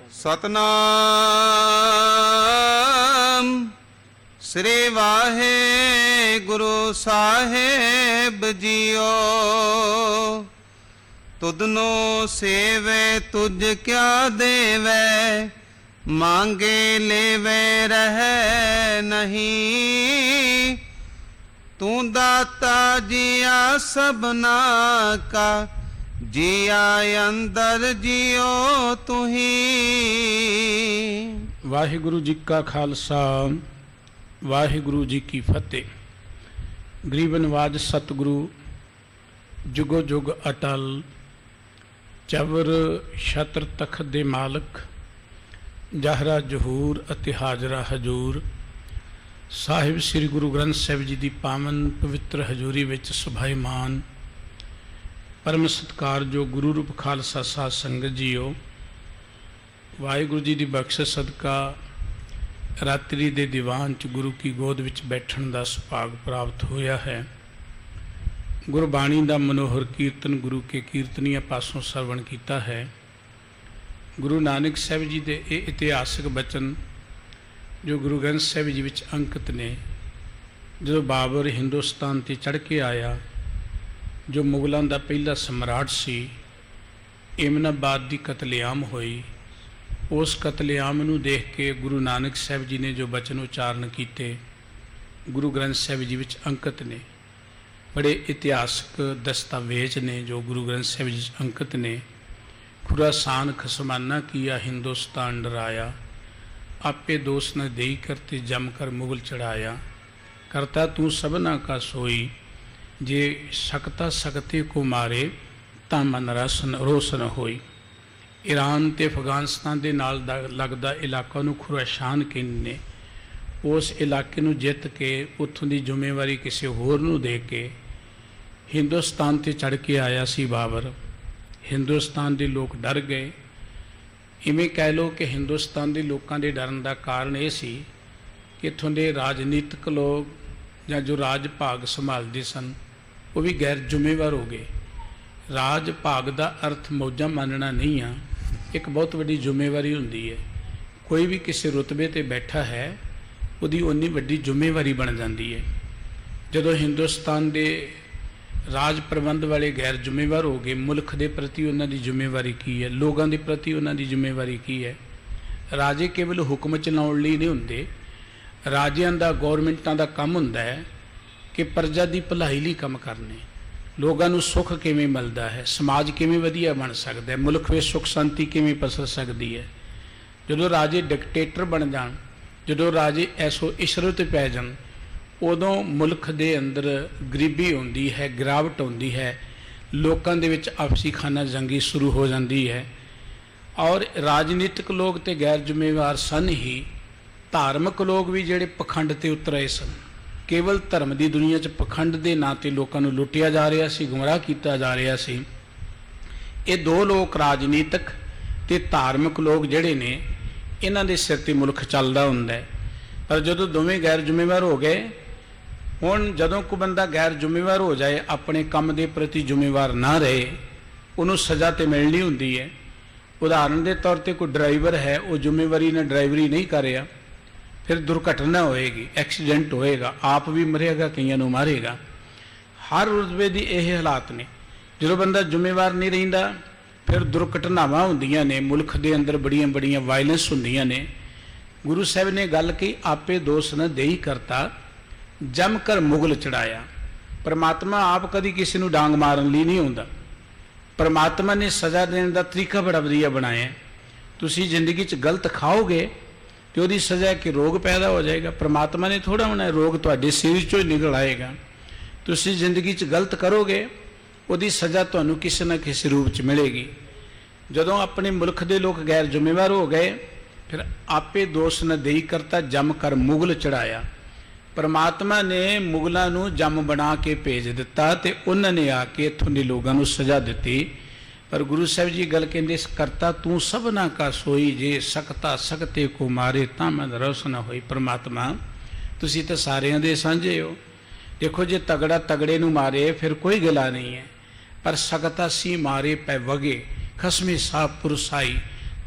सतनाम श्री वाहेगुरु साहेब जियो। तुधनो सेवे तुझ क्या देवे, मांगे लेवे रह नहीं। तू दाता जिया सबना का, जिया अंदर जियो तुही। वाहिगुरु जी का खालसा, वाहिगुरु जी की फतेह। गरीबनवाज सतगुरु जुगो जुग अटल, चवर छत्र तखत दे मालक, जहरा जहूर अते हाजरा हजूर। साहिब श्री गुरु ग्रंथ साहिब जी की पावन पवित्र हजूरी विच सुभाईमान परम सत्कार जो गुरु रूप खालसा साध संगत जीओ। वाहिगुरु जी की बख्शिश सदका रात्रि दे दीवान च गुरु की गोद विच बैठण दा सुभाग प्राप्त होया है। गुरबाणी दा मनोहर कीर्तन गुरु के कीर्तनीय पासों सरवण किया है। गुरु नानक साहिब जी के ये इतिहासक बचन जो गुरु ग्रंथ साहिब जी विच अंकित ने। जो बाबर हिंदुस्तान ते चढ़ के आया, जो मुगलों का पहला सम्राट सी, एमनाबाद की कतलेआम हुई। उस कतलेआम नूं देख के गुरु नानक साहिब जी ने जो बचन उच्चारण किए गुरु ग्रंथ साहिब जी विच अंकित ने। बड़े इतिहासक दस्तावेज ने जो गुरु ग्रंथ साहिब जी अंकित ने। खुरासान खसमाना किया हिंदुस्तान डराया, आपे दोष न देई करते जमकर मुगल चढ़ाया। करता तू सबना का सोई, जे सकता सकते को मारे तां मन रोशन होई। ईरान ते अफगानिस्तान दे नाल लगदा इलाका नूं खुरासान कहंदे ने। उस इलाके नूं जित के उत्थों दी जिम्मेवारी किसी होर नूं दे के हिंदुस्तान ते चढ़ के आया सी बाबर। हिंदुस्तान दे लोग डर गए। इवें कह लो कि हिंदुस्तान के लोगों के डरन का कारण यह सी कि इत्थों के राजनीतिक लोग या जो राज भाग संभालते सन वो भी गैर जिम्मेवार हो गए। राज भाग का अर्थ मौजा मानना नहीं आ, एक बहुत बड़ी जिम्मेवारी होंदी है। कोई भी किसी रुतबे ते बैठा है उसकी उन्नी वड्डी जिम्मेवारी बन जाती है। जदों हिंदुस्तान के राज प्रबंध वाले गैर जिम्मेवार हो गए, मुल्क के प्रति उन्होंने जिम्मेवारी की है, लोगों के प्रति उन्होंने जिम्मेवारी की है। राजे केवल हुक्म चलाउण लई नहीं हुंदे। राजियां दा गौरमेंटां दा काम हुंदा है कि प्रजा की भलाई लई काम करने। लोगों नूं सुख किवें मिलदा है, समाज किवें वधिया बन सकदा है, मुल्क विच सुख शांति किवें पसर सकदी है। जदों राजे डिकटेटर बन जाण, जदों राजे ऐसो इशरत पै जाण, उदों मुल्क दे अंदर गरीबी होंदी है, गिरावट होंदी है, लोगों दे विच आपसी खाना जंगी शुरू हो जाती है। और राजनीतिक लोग तो गैर जिम्मेवार सन ही, धार्मिक लोग भी ਜਿਹੜੇ पखंड ते उतरे सन। केवल धर्म की दुनिया च पखंड के ਨਾਂ ते लोगों को लुटिया जा रहा सी, गुमराह किया जा रहा सी। ये दो लोग राजनीतिक ते धार्मिक लोग जिहड़े ने, इन्हां दे सिर ते मुल्क चलदा हुंदा है। पर जदों दोवें गैर जिम्मेवार हो गए, हुण जदों कोई बंदा गैर जिम्मेवार हो जाए, अपने काम के प्रति जिम्मेवार ना रहे, उन्होंने सज़ा तो मिलनी होंदी है। उदाहरण के तौर पर कोई ड्राइवर है, वो जिम्मेवारी ने ड्राइवरी नहीं कर रहा, फिर दुर्घटना होएगी, एक्सीडेंट होएगा, आप भी मरेगा, कईयां नूं मारेगा। हर रुतबे की यह हालात ने। जो बंदा जिम्मेवार नहीं रहिंदा, फिर दुर्घटनावां होंदियां ने, मुल्क के अंदर बड़ियां बड़ियां वायलेंस होंदियां ने। गुरु साहब ने गल की, आपे दोष न देई करता जमकर मुगल चढ़ाया। परमात्मा आप कभी किसी को डांग मारन लिए नहीं आता। परमात्मा ने सज़ा देने का तरीका बड़ा वधिया बनाया। तुसी जिंदगी च गलत खाओगे तो उसकी सज़ा कि रोग पैदा हो जाएगा। परमात्मा ने थोड़ा बनाया रोग तुहाडे शरीर चों ही निकल आएगा। तुसी जिंदगी च गलत करोगे, उसकी सज़ा तुहानूं किसी न किसी रूप च मिलेगी। जदों अपने मुल्क के लोग गैर जिम्मेवार हो गए, फिर आपे दोष न देई करता जमकर मुगल चढ़ाया। परमात्मा ने मुगलों नूं जम बना के भेज दिता ते उन्होंने आके इत्थों के लोगों नूं सज़ा दी। पर गुरु साहब जी गल कहते, करता तू सबना का सोई, जे सकता सकते को मारे तां मन रोशन होई। परमात्मा तुसी तो सारियां दे सांझे हो। देखो जे तगड़ा तगड़े नूं मारे फिर कोई गला नहीं है, पर सकता सी मारे पै वगे खसमे साह पुरसाई।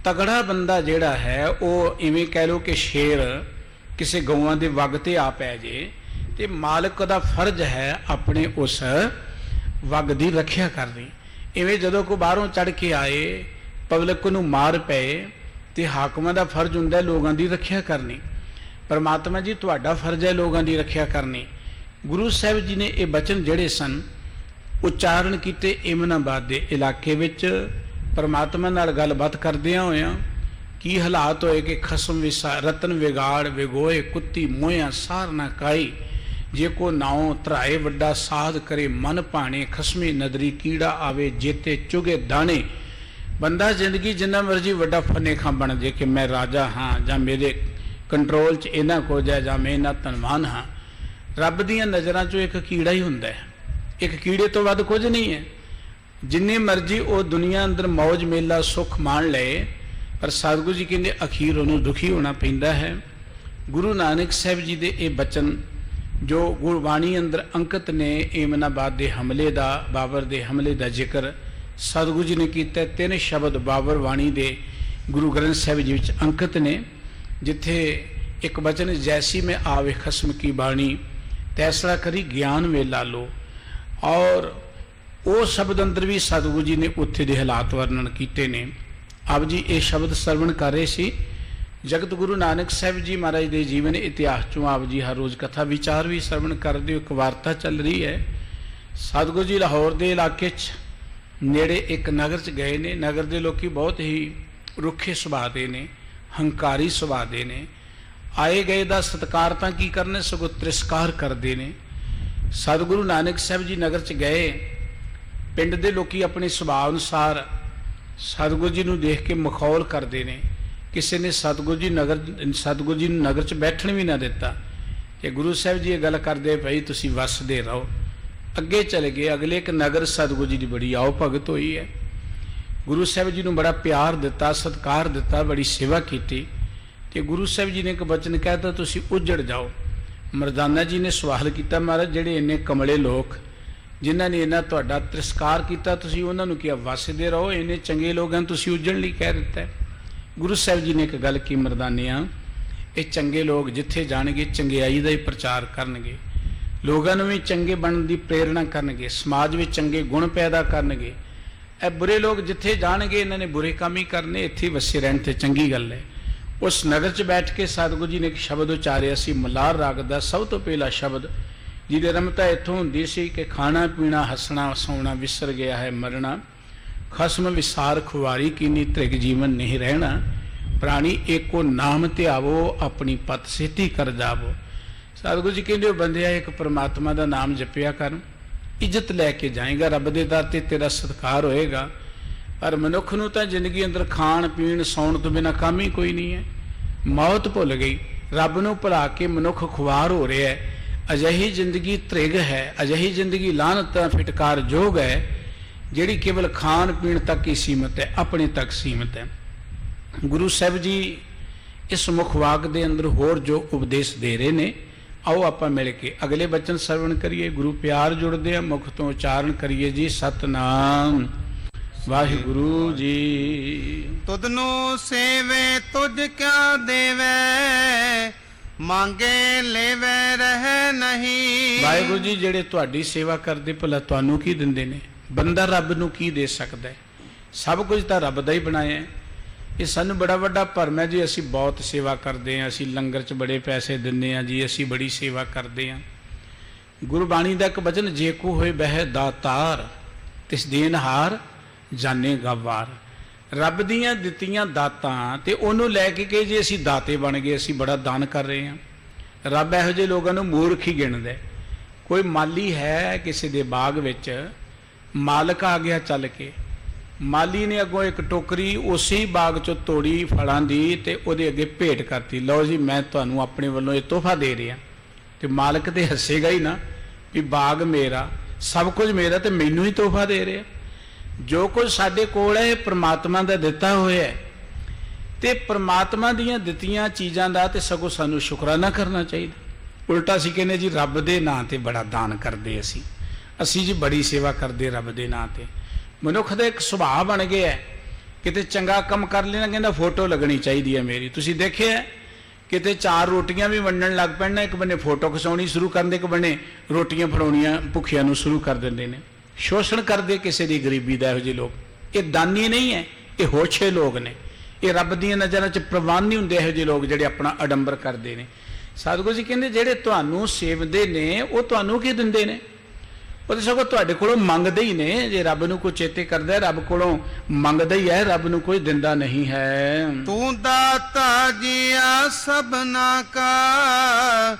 ਤਗੜਾ ਬੰਦਾ ਜਿਹੜਾ ਹੈ ਉਹ ਇਵੇਂ ਕਹਿ ਲਓ ਕਿ ਸ਼ੇਰ ਕਿਸੇ ਗਊਆਂ ਦੇ ਵਗ ਤੇ ਆ ਪੈ ਜੇ, ਤੇ ਮਾਲਕ ਦਾ ਫਰਜ਼ ਹੈ ਆਪਣੇ ਉਸ ਵਗ ਦੀ ਰੱਖਿਆ ਕਰਨੀ। ਇਵੇਂ ਜਦੋਂ ਕੋਈ ਬਾਹਰੋਂ ਚੜ ਕੇ ਆਏ, ਪਬਲਿਕ ਨੂੰ ਮਾਰ ਪਏ, ਤੇ ਹਾਕਮਾਂ ਦਾ ਫਰਜ਼ ਹੁੰਦਾ ਲੋਕਾਂ ਦੀ ਰੱਖਿਆ ਕਰਨੀ। ਪਰਮਾਤਮਾ ਜੀ ਤੁਹਾਡਾ ਫਰਜ਼ ਹੈ ਲੋਕਾਂ ਦੀ ਰੱਖਿਆ ਕਰਨੀ। ਗੁਰੂ ਸਾਹਿਬ ਜੀ ਨੇ ਇਹ ਬਚਨ ਜਿਹੜੇ ਸਨ ਉਚਾਰਨ ਕੀਤੇ ਇਮਨਾਬਾਦ ਦੇ ਇਲਾਕੇ ਵਿੱਚ ਪਰਮਾਤਮਾ ਨਾਲ ਗੱਲਬਾਤ ਕਰਦਿਆਂ ਹੋਇਆਂ। ਕੀ ਹਾਲਾਤ ਹੋਏ ਕਿ ਖਸਮ ਵਿਸਾ ਰਤਨ ਵਿਗਾੜ ਵਿਗੋਏ ਕੁੱਤੀ ਮੋਹਿਆ ਸਾਰ ਨਾ ਕਾਈ, ਜੇ ਕੋ ਨਾਉ ਧਰਾਏ ਵੱਡਾ ਸਾਧ ਕਰੇ ਮਨ ਭਾਣੇ, ਖਸਮੀ ਨਦਰੀ ਕੀੜਾ ਆਵੇ ਜੇਤੇ ਚੁਗੇ ਦਾਣੇ। ਬੰਦਾ ਜ਼ਿੰਦਗੀ ਜਿੰਨਾ ਮਰਜੀ ਵੱਡਾ ਫਨੇ ਖਾਂ ਬਣ ਜੇ ਕਿ ਮੈਂ ਰਾਜਾ ਹਾਂ ਜਾਂ ਮੇਰੇ ਕੰਟਰੋਲ 'ਚ ਇਹਨਾਂ ਕੁਝ ਹੈ ਜਾਂ ਮੈਂ ਇਹਨਾਂ ਧਨਵਾਨ ਹਾਂ, ਰੱਬ ਦੀਆਂ ਨਜ਼ਰਾਂ 'ਚੋਂ ਇੱਕ ਕੀੜਾ ਹੀ ਹੁੰਦਾ ਹੈ। ਇੱਕ ਕੀੜੇ ਤੋਂ ਵੱਧ ਕੁਝ ਨਹੀਂ ਹੈ। ਜਿੰਨੇ ਮਰਜੀ ਉਹ ਦੁਨੀਆ ਅੰਦਰ ਮੌਜ ਮੇਲਾ ਸੁੱਖ ਮਾਣ ਲਏ, ਪਰ ਸਤਿਗੁਰੂ ਜੀ ਕਹਿੰਦੇ ਅਖੀਰ ਉਹਨੂੰ ਦੁਖੀ ਹੋਣਾ ਪੈਂਦਾ ਹੈ। ਗੁਰੂ ਨਾਨਕ ਸਾਹਿਬ ਜੀ ਦੇ ਇਹ ਬਚਨ ਜੋ ਗੁਰਬਾਣੀ ਅੰਦਰ ਅੰਕਿਤ ਨੇ, ਏਮਨਾਬਾਦ ਦੇ ਹਮਲੇ ਦਾ, ਬਾਬਰ ਦੇ ਹਮਲੇ ਦਾ ਜ਼ਿਕਰ ਸਤਿਗੁਰੂ ਜੀ ਨੇ ਕੀਤਾ। 3 ਸ਼ਬਦ ਬਾਬਰ ਬਾਣੀ ਦੇ ਗੁਰੂ ਗ੍ਰੰਥ ਸਾਹਿਬ ਜੀ ਵਿੱਚ ਅੰਕਿਤ ਨੇ, ਜਿੱਥੇ ਇੱਕ ਬਚਨ ਜੈਸੀ ਮੈਂ ਆਵੇ ਖਸਮ ਕੀ ਬਾਣੀ, ਤੈਸਰਾ ਕਰੀ ਗਿਆਨ ਮੇਲਾ ਲੋ। ਔਰ ਉਹ ਸ਼ਬਦ ਅੰਦਰ ਵੀ ਸਤਿਗੁਰੂ ਜੀ ਨੇ ਉੱਥੇ ਦੇ ਹਾਲਾਤ ਵਰਣਨ ਕੀਤੇ ਨੇ। ਆਪ ਜੀ ਇਹ ਸ਼ਬਦ ਸਰਵਣ ਕਰ ਰਹੇ ਸੀ। ਜਗਤ ਗੁਰੂ ਨਾਨਕ ਸਾਹਿਬ ਜੀ ਮਹਾਰਾਜ ਦੇ ਜੀਵਨ ਇਤਿਹਾਸ ਚੋਂ ਆਪ ਜੀ ਹਰ ਰੋਜ਼ ਕਥਾ ਵਿਚਾਰ ਵੀ ਸਰਵਣ ਕਰਦੇ ਹੋ। ਇੱਕ ਵਾਰਤਾ ਚੱਲ ਰਹੀ ਹੈ। ਸਤਿਗੁਰੂ ਜੀ ਲਾਹੌਰ ਦੇ ਇਲਾਕੇ 'ਚ ਨੇੜੇ ਇੱਕ ਨਗਰ 'ਚ ਗਏ ਨੇ। ਨਗਰ ਦੇ ਲੋਕੀ ਬਹੁਤ ਹੀ ਰੁੱਖੇ ਸੁਭਾਅ ਦੇ ਨੇ, ਹੰਕਾਰੀ ਸੁਭਾਅ ਦੇ ਨੇ। ਆਏ ਗਏ ਦਾ ਸਤਿਕਾਰ ਤਾਂ ਕੀ ਕਰਨੇ, ਸਗੋਂ ਤਿਰਸਕਾਰ ਕਰਦੇ ਨੇ। ਸਤਿਗੁਰੂ ਨਾਨਕ ਸਾਹਿਬ ਜੀ ਨਗਰ 'ਚ ਗਏ। ਪਿੰਡ ਦੇ ਲੋਕੀ ਆਪਣੇ ਸੁਭਾਅ ਅਨੁਸਾਰ ਸਤਿਗੁਰੂ ਜੀ ਨੂੰ ਦੇਖ ਕੇ ਮਖੌਲ ਕਰਦੇ ਨੇ। ਕਿਸੇ ਨੇ ਸਤਿਗੁਰੂ ਜੀ ਨੂੰ ਨਗਰ 'ਚ ਬੈਠਣ ਵੀ ਨਾ ਦਿੱਤਾ ਕਿ ਗੁਰੂ ਸਾਹਿਬ ਜੀ ਇਹ ਗੱਲ ਕਰਦੇ ਭਾਈ ਤੁਸੀਂ ਵੱਸਦੇ ਰਹੋ। ਅੱਗੇ ਚਲੇ ਗਏ। ਅਗਲੇ ਇੱਕ ਨਗਰ ਸਤਿਗੁਰੂ ਜੀ ਦੀ ਬੜੀ ਆਓ ਭਗਤ ਹੋਈ ਹੈ। ਗੁਰੂ ਸਾਹਿਬ ਜੀ ਨੂੰ ਬੜਾ ਪਿਆਰ ਦਿੱਤਾ, ਸਤਿਕਾਰ ਦਿੱਤਾ, ਬੜੀ ਸੇਵਾ ਕੀਤੀ। ਤੇ ਗੁਰੂ ਸਾਹਿਬ ਜੀ ਨੇ ਇੱਕ ਬਚਨ ਕਹਿਤਾ, ਤੁਸੀਂ ਉੱਜੜ ਜਾਓ। ਮਰਦਾਨਾ ਜੀ ਨੇ ਸਵਾਲ ਕੀਤਾ, ਮਹਾਰਾਜ ਜਿਹੜੇ ਇੰਨੇ ਕਮਲੇ ਲੋਕ ਜਿਨ੍ਹਾਂ ਨੇ ਇਹਨਾਂ ਤੁਹਾਡਾ ਤਿਰਸਕਾਰ ਕੀਤਾ, ਤੁਸੀਂ ਉਹਨਾਂ ਨੂੰ ਕਿਹਾ ਵੱਸਦੇ ਰਹੋ, ਇੰਨੇ ਚੰਗੇ ਲੋਕਾਂ ਨੂੰ ਤੁਸੀਂ ਉੱਜੜਨ ਲਈ ਕਹਿ ਦਿੱਤਾ। ਗੁਰੂ ਸਾਹਿਬ ਜੀ ਨੇ ਇੱਕ ਗੱਲ ਕੀ, ਮਰਦਾਨਿਆਂ ਇਹ ਚੰਗੇ ਲੋਕ ਜਿੱਥੇ ਜਾਣਗੇ ਚੰਗਿਆਈ ਦਾ ਹੀ ਪ੍ਰਚਾਰ ਕਰਨਗੇ, ਲੋਕਾਂ ਨੂੰ ਵੀ ਚੰਗੇ ਬਣਨ ਦੀ ਪ੍ਰੇਰਣਾ ਕਰਨਗੇ, ਸਮਾਜ ਵਿੱਚ ਚੰਗੇ ਗੁਣ ਪੈਦਾ ਕਰਨਗੇ। ਇਹ ਬੁਰੇ ਲੋਕ ਜਿੱਥੇ ਜਾਣਗੇ ਇਹਨਾਂ ਨੇ ਬੁਰੇ ਕੰਮ ਹੀ ਕਰਨੇ, ਇੱਥੇ ਵਸੇ ਰਹਿਣ ਤੇ ਚੰਗੀ ਗੱਲ ਹੈ। ਉਸ ਨਗਰ 'ਚ ਬੈਠ ਕੇ ਸਤਿਗੁਰੂ ਜੀ ਨੇ ਇੱਕ ਸ਼ਬਦ ਉਚਾਰਿਆ ਸੀ, ਮਲਾਰ ਰਾਗ ਦਾ ਸਭ ਤੋਂ ਪਹਿਲਾ ਸ਼ਬਦ, ਜਿਹਦੀ ਰਮਤਾ ਇੱਥੋਂ ਹੁੰਦੀ ਸੀ ਕਿ ਖਾਣਾ ਪੀਣਾ ਹੱਸਣਾ ਸੌਣਾ ਵਿਸਰ ਗਿਆ ਹੈ ਮਰਨਾ, ਖਸਮ ਵਿਸਾਰ ਖੁਆਰੀ ਕੀਨੀ ਤ੍ਰਿਗ ਜੀਵਨ ਨਹੀਂ ਰਹਿਣਾ, ਪ੍ਰਾਣੀ ਏਕੋ ਨਾਮ ਧਿਆਵੋ ਆਪਣੀ ਪਤ ਸੇਤੀ ਕਰ ਜਾਵੋ। ਸਤਿਗੁਰੂ ਜੀ ਕਹਿੰਦੇ, ਉਹ ਬੰਦਿਆ ਇੱਕ ਪਰਮਾਤਮਾ ਦਾ ਨਾਮ ਜਪਿਆ ਕਰ, ਇੱਜ਼ਤ ਲੈ ਕੇ ਜਾਏਗਾ, ਰੱਬ ਦੇ ਦਰ ਤੇ ਤੇਰਾ ਸਤਿਕਾਰ ਹੋਏਗਾ। ਪਰ ਮਨੁੱਖ ਨੂੰ ਤਾਂ ਜ਼ਿੰਦਗੀ ਅੰਦਰ ਖਾਣ ਪੀਣ ਸੌਣ ਤੋਂ ਬਿਨਾਂ ਕੰਮ ਹੀ ਕੋਈ ਨਹੀਂ ਹੈ। ਮੌਤ ਭੁੱਲ ਗਈ, ਰੱਬ ਨੂੰ ਭੁਲਾ ਕੇ ਮਨੁੱਖ ਖੁਆਰ ਹੋ ਰਿਹਾ ਹੈ। ਅਜਿਹੀ ਜ਼ਿੰਦਗੀ ਤ੍ਰਿਗ ਹੈ, ਅਜਿਹੀ ਜ਼ਿੰਦਗੀ ਲਾਹਨਤਾਂ ਫਿਟਕਾਰ ਯੋਗ ਹੈ, ਜਿਹੜੀ ਕੇਵਲ ਖਾਣ ਪੀਣ ਤੱਕ ਹੀ ਸੀਮਤ ਹੈ, ਆਪਣੇ ਤੱਕ ਸੀਮਤ ਹੈ। ਗੁਰੂ ਸਾਹਿਬ ਜੀ ਇਸ ਮੁਖ ਵਾਕ ਦੇ ਅੰਦਰ ਹੋਰ ਜੋ ਉਪਦੇਸ਼ ਦੇ ਰਹੇ ਨੇ, ਆਓ ਆਪਾਂ ਮਿਲ ਕੇ ਅਗਲੇ ਬਚਨ ਸਰਵਣ ਕਰੀਏ। ਗੁਰੂ ਪਿਆਰ ਜੁੜਦੇ ਆ, ਮੁਖ ਤੋਂ ਉਚਾਰਨ ਕਰੀਏ ਜੀ, ਸਤਨਾਮ ਵਾਹਿਗੁਰੂ ਜੀ। ਤੁਧਨੂੰ ਸੇਵੇ ਤੁਝ ਕਿਆ ਦੇਵੇ, ਮੰਗੇ ਲੈਵੇ ਰਹਿ ਨਹੀਂ। ਵਾਹਿਗੁਰੂ ਜੀ ਜਿਹੜੇ ਤੁਹਾਡੀ ਸੇਵਾ ਕਰਦੇ ਭਲਾ ਤੁਹਾਨੂੰ ਕੀ ਦਿੰਦੇ ਨੇ? ਬੰਦਾ ਰੱਬ ਨੂੰ ਕੀ ਦੇ ਸਕਦਾ ਹੈ? ਸਭ ਕੁਝ ਤਾਂ ਰੱਬ ਦਾ ਹੀ ਬਣਾਇਆ ਹੈ। ਇਹ ਸਾਨੂੰ ਬੜਾ ਵੱਡਾ ਭਰਮ ਹੈ ਜੀ, ਅਸੀਂ ਬਹੁਤ ਸੇਵਾ ਕਰਦੇ ਹਾਂ, ਅਸੀਂ ਲੰਗਰ 'ਚ ਬੜੇ ਪੈਸੇ ਦਿੰਦੇ ਹਾਂ ਜੀ, ਅਸੀਂ ਬੜੀ ਸੇਵਾ ਕਰਦੇ ਹਾਂ। ਗੁਰਬਾਣੀ ਦਾ ਇੱਕ ਬਚਨ, ਜੇ ਕੋ ਹੋਏ ਬਹਿ ਦਾਤਾਰ ਤਿਸ ਦੇਨਹਾਰ ਜਾਣੇ ਗਵਾਰ। ਰੱਬ ਦੀਆਂ ਦਿੱਤੀਆਂ ਦਾਤਾਂ ਤੇ ਉਹਨੂੰ ਲੈ ਕੇ ਕਹੇ ਜੀ ਅਸੀਂ ਦਾਤੇ ਬਣ ਗਏ, ਅਸੀਂ ਬੜਾ ਦਾਨ ਕਰ ਰਹੇ ਹਾਂ। ਰੱਬ ਇਹੋ ਜਿਹੇ ਲੋਕਾਂ ਨੂੰ ਮੂਰਖ ਹੀ ਗਿਣਦਾ। ਕੋਈ ਮਾਲੀ ਹੈ ਕਿਸੇ ਦੇ ਬਾਗ ਵਿੱਚ, ਮਾਲਕ ਆ ਗਿਆ ਚੱਲ ਕੇ, ਮਾਲੀ ਨੇ ਅੱਗੋਂ ਇੱਕ ਟੋਕਰੀ ਉਸੇ ਹੀ ਬਾਗ 'ਚੋਂ ਤੋੜੀ ਫਲਾਂ ਦੀ ਤੇ ਉਹਦੇ ਅੱਗੇ ਭੇਟ ਕਰਤੀ, ਲਓ ਜੀ ਮੈਂ ਤੁਹਾਨੂੰ ਆਪਣੇ ਵੱਲੋਂ ਇਹ ਤੋਹਫਾ ਦੇ ਰਿਹਾ। ਤੇ ਮਾਲਕ ਤੇ ਹੱਸੇਗਾ ਹੀ ਨਾ ਵੀ ਬਾਗ ਮੇਰਾ, ਸਭ ਕੁਝ ਮੇਰਾ ਤੇ ਮੈਨੂੰ ਹੀ ਤੋਹਫਾ ਦੇ ਰਿਹਾ। ਜੋ ਕੁਝ ਸਾਡੇ ਕੋਲ ਹੈ ਇਹ ਪ੍ਰਮਾਤਮਾ ਦਾ ਦਿੱਤਾ ਹੋਇਆ ਹੈ, ਤੇ ਪ੍ਰਮਾਤਮਾ ਦੀਆਂ ਦਿੱਤੀਆਂ ਚੀਜ਼ਾਂ ਦਾ ਤੇ ਸਗੋਂ ਸਾਨੂੰ ਸ਼ੁਕਰਾਨਾ ਕਰਨਾ ਚਾਹੀਦਾ। ਉਲਟਾ ਅਸੀਂ ਕਹਿੰਦੇ ਜੀ ਰੱਬ ਦੇ ਨਾਂ ਤੇ ਬੜਾ ਦਾਨ ਕਰਦੇ, ਅਸੀਂ ਜੀ ਬੜੀ ਸੇਵਾ ਕਰਦੇ ਰੱਬ ਦੇ ਨਾਂ ਤੇ। ਮਨੁੱਖ ਦਾ ਇੱਕ ਸੁਭਾਅ ਬਣ ਗਿਆ ਕਿਤੇ ਚੰਗਾ ਕੰਮ ਕਰ ਲੈਣਾ ਕਹਿੰਦਾ ਫੋਟੋ ਲੱਗਣੀ ਚਾਹੀਦੀ ਹੈ ਮੇਰੀ। ਤੁਸੀਂ ਦੇਖਿਆ ਕਿਤੇ 4 ਰੋਟੀਆਂ ਵੀ ਵੰਡਣ ਲੱਗ ਪੈਣਾ, ਇੱਕ ਬੰਨੇ ਫੋਟੋ ਖਿਚਾਉਣੀ ਸ਼ੁਰੂ ਕਰਨ ਦੇ, ਇੱਕ ਬੰਨੇ ਰੋਟੀਆਂ ਫੜਾਉਣੀਆਂ ਭੁੱਖਿਆਂ ਨੂੰ ਸ਼ੁਰੂ ਕਰ ਦਿੰਦੇ ਨੇ। ਸ਼ੋਸ਼ਣ ਕਰਦੇ ਕਿਸੇ ਦੀ ਗਰੀਬੀ ਦਾ। ਇਹੋ ਜਿਹੇ ਲੋਕ ਇਹ ਦਾਨੀ ਨਹੀਂ ਹੈ, ਇਹ ਹੋਛੇ ਲੋਕ ਨੇ। ਇਹ ਰੱਬ ਦੀਆਂ ਨਜ਼ਰਾਂ 'ਚ ਪ੍ਰਵਾਨ ਨਹੀਂ ਹੁੰਦੇ ਇਹੋ ਜਿਹੇ ਲੋਕ ਜਿਹੜੇ ਆਪਣਾ ਅਡੰਬਰ ਕਰਦੇ ਨੇ। ਸਤਿਗੁਰੂ ਜੀ ਕਹਿੰਦੇ ਜਿਹੜੇ ਤੁਹਾਨੂੰ ਸੇਵਦੇ ਨੇ ਉਹ ਤੁਹਾਨੂੰ ਕੀ ਦਿੰਦੇ ਨੇ? ਉਹ ਤਾਂ ਸਗੋਂ ਤੁਹਾਡੇ ਕੋਲੋਂ ਮੰਗਦੇ ਹੀ ਨੇ। ਜੇ ਰੱਬ ਨੂੰ ਕੋਈ ਚੇਤੇ ਕਰਦਾ ਰੱਬ ਕੋਲੋਂ ਮੰਗਦਾ ਹੀ ਹੈ, ਰੱਬ ਨੂੰ ਕੋਈ ਦਿੰਦਾ ਨਹੀਂ ਹੈ। ਤੂੰ ਦਾਤਾ ਜੀਆ ਸਭਨਾ ਕਾ,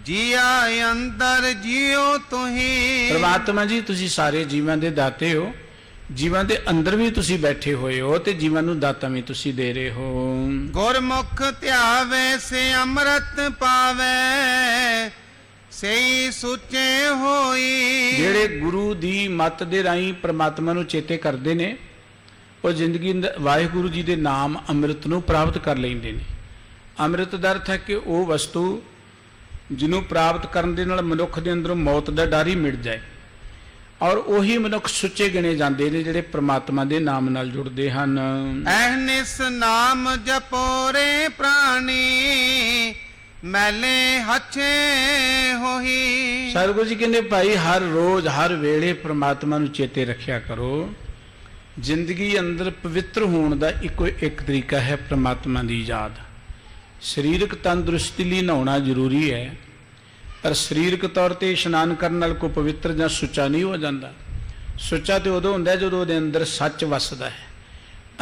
ਜੀਆ ਅੰਦਰ ਜਿਉ ਤੁਹੀ। ਪਰਮਾਤਮਾ ਜੀ ਤੁਸੀਂ ਸਾਰੇ ਜੀਵਾਂ ਦੇ ਦਾਤੇ ਹੋ, ਜੀਵਾਂ ਦੇ ਅੰਦਰ ਵੀ ਤੁਸੀਂ ਬੈਠੇ ਹੋਏ ਹੋ ਤੇ ਜੀਵਾਂ ਨੂੰ ਦਾਤਾਂ ਵੀ ਤੁਸੀਂ ਦੇ ਰਹੇ ਹੋ। ਗੁਰਮੁਖ ਧਿਆਵੇ ਸੇ ਅੰਮ੍ਰਿਤ ਪਾਵੇ, ਸਈ ਸੁਚੇ ਹੋਈ। ਜਿਹੜੇ ਗੁਰੂ ਦੀ ਮੱਤ ਦੇ ਰਾਹੀਂ ਪ੍ਰਮਾਤਮਾ ਨੂੰ ਚੇਤੇ ਕਰਦੇ ਨੇ ਉਹ ਜ਼ਿੰਦਗੀ ਵਾਹਿਗੁਰੂ ਜੀ ਦੇ ਨਾਮ ਅੰਮ੍ਰਿਤ ਨੂੰ ਪ੍ਰਾਪਤ ਕਰ ਲੈਂਦੇ ਨੇ। ਅੰਮ੍ਰਿਤ ਦਾ ਅਰਥ ਹੈ ਕਿ ਉਹ ਵਸਤੂ ਜਿਹਨੂੰ ਪ੍ਰਾਪਤ ਕਰਨ ਦੇ ਨਾਲ ਮਨੁੱਖ ਦੇ ਅੰਦਰੋਂ ਮੌਤ ਦਾ ਡਰ ਹੀ ਮਿਟ ਜਾਏ, ਔਰ ਉਹੀ ਮਨੁੱਖ ਸੁੱਚੇ ਗਿਣੇ ਜਾਂਦੇ ਨੇ ਜਿਹੜੇ ਪ੍ਰਮਾਤਮਾ ਦੇ ਨਾਮ ਨਾਲ ਜੁੜਦੇ ਹਨ। ਅਹਨਿਸ ਨਾਮ ਜਪੋਰੇ ਪ੍ਰਾਣੀ, ਮੈਲੇ ਹੱਛੇ ਹੋਈ। ਸਤਿਗੁਰੂ ਜੀ ਕਹਿੰਦੇ ਭਾਈ ਹਰ ਰੋਜ਼ ਹਰ ਵੇਲੇ ਪ੍ਰਮਾਤਮਾ ਨੂੰ ਚੇਤੇ ਰੱਖਿਆ ਕਰੋ। ਜ਼ਿੰਦਗੀ ਅੰਦਰ ਪਵਿੱਤਰ ਹੋਣ ਦਾ ਇੱਕੋ ਇੱਕ ਤਰੀਕਾ ਹੈ ਪ੍ਰਮਾਤਮਾ ਦੀ ਯਾਦ। ਸਰੀਰਕ ਤੰਦਰੁਸਤੀ ਲਈ ਨਹਾਉਣਾ ਜ਼ਰੂਰੀ ਹੈ, ਪਰ ਸਰੀਰਕ ਤੌਰ ਤੇ ਇਸ਼ਨਾਨ ਕਰਨ ਨਾਲ ਕੋਈ ਪਵਿੱਤਰ ਜਾਂ ਸੁੱਚਾ ਨਹੀਂ ਹੋ ਜਾਂਦਾ। ਸੁੱਚਾ ਤੇ ਉਦੋਂ ਹੁੰਦਾ ਜਦੋਂ ਉਹਦੇ ਅੰਦਰ ਸੱਚ ਵਸਦਾ ਹੈ।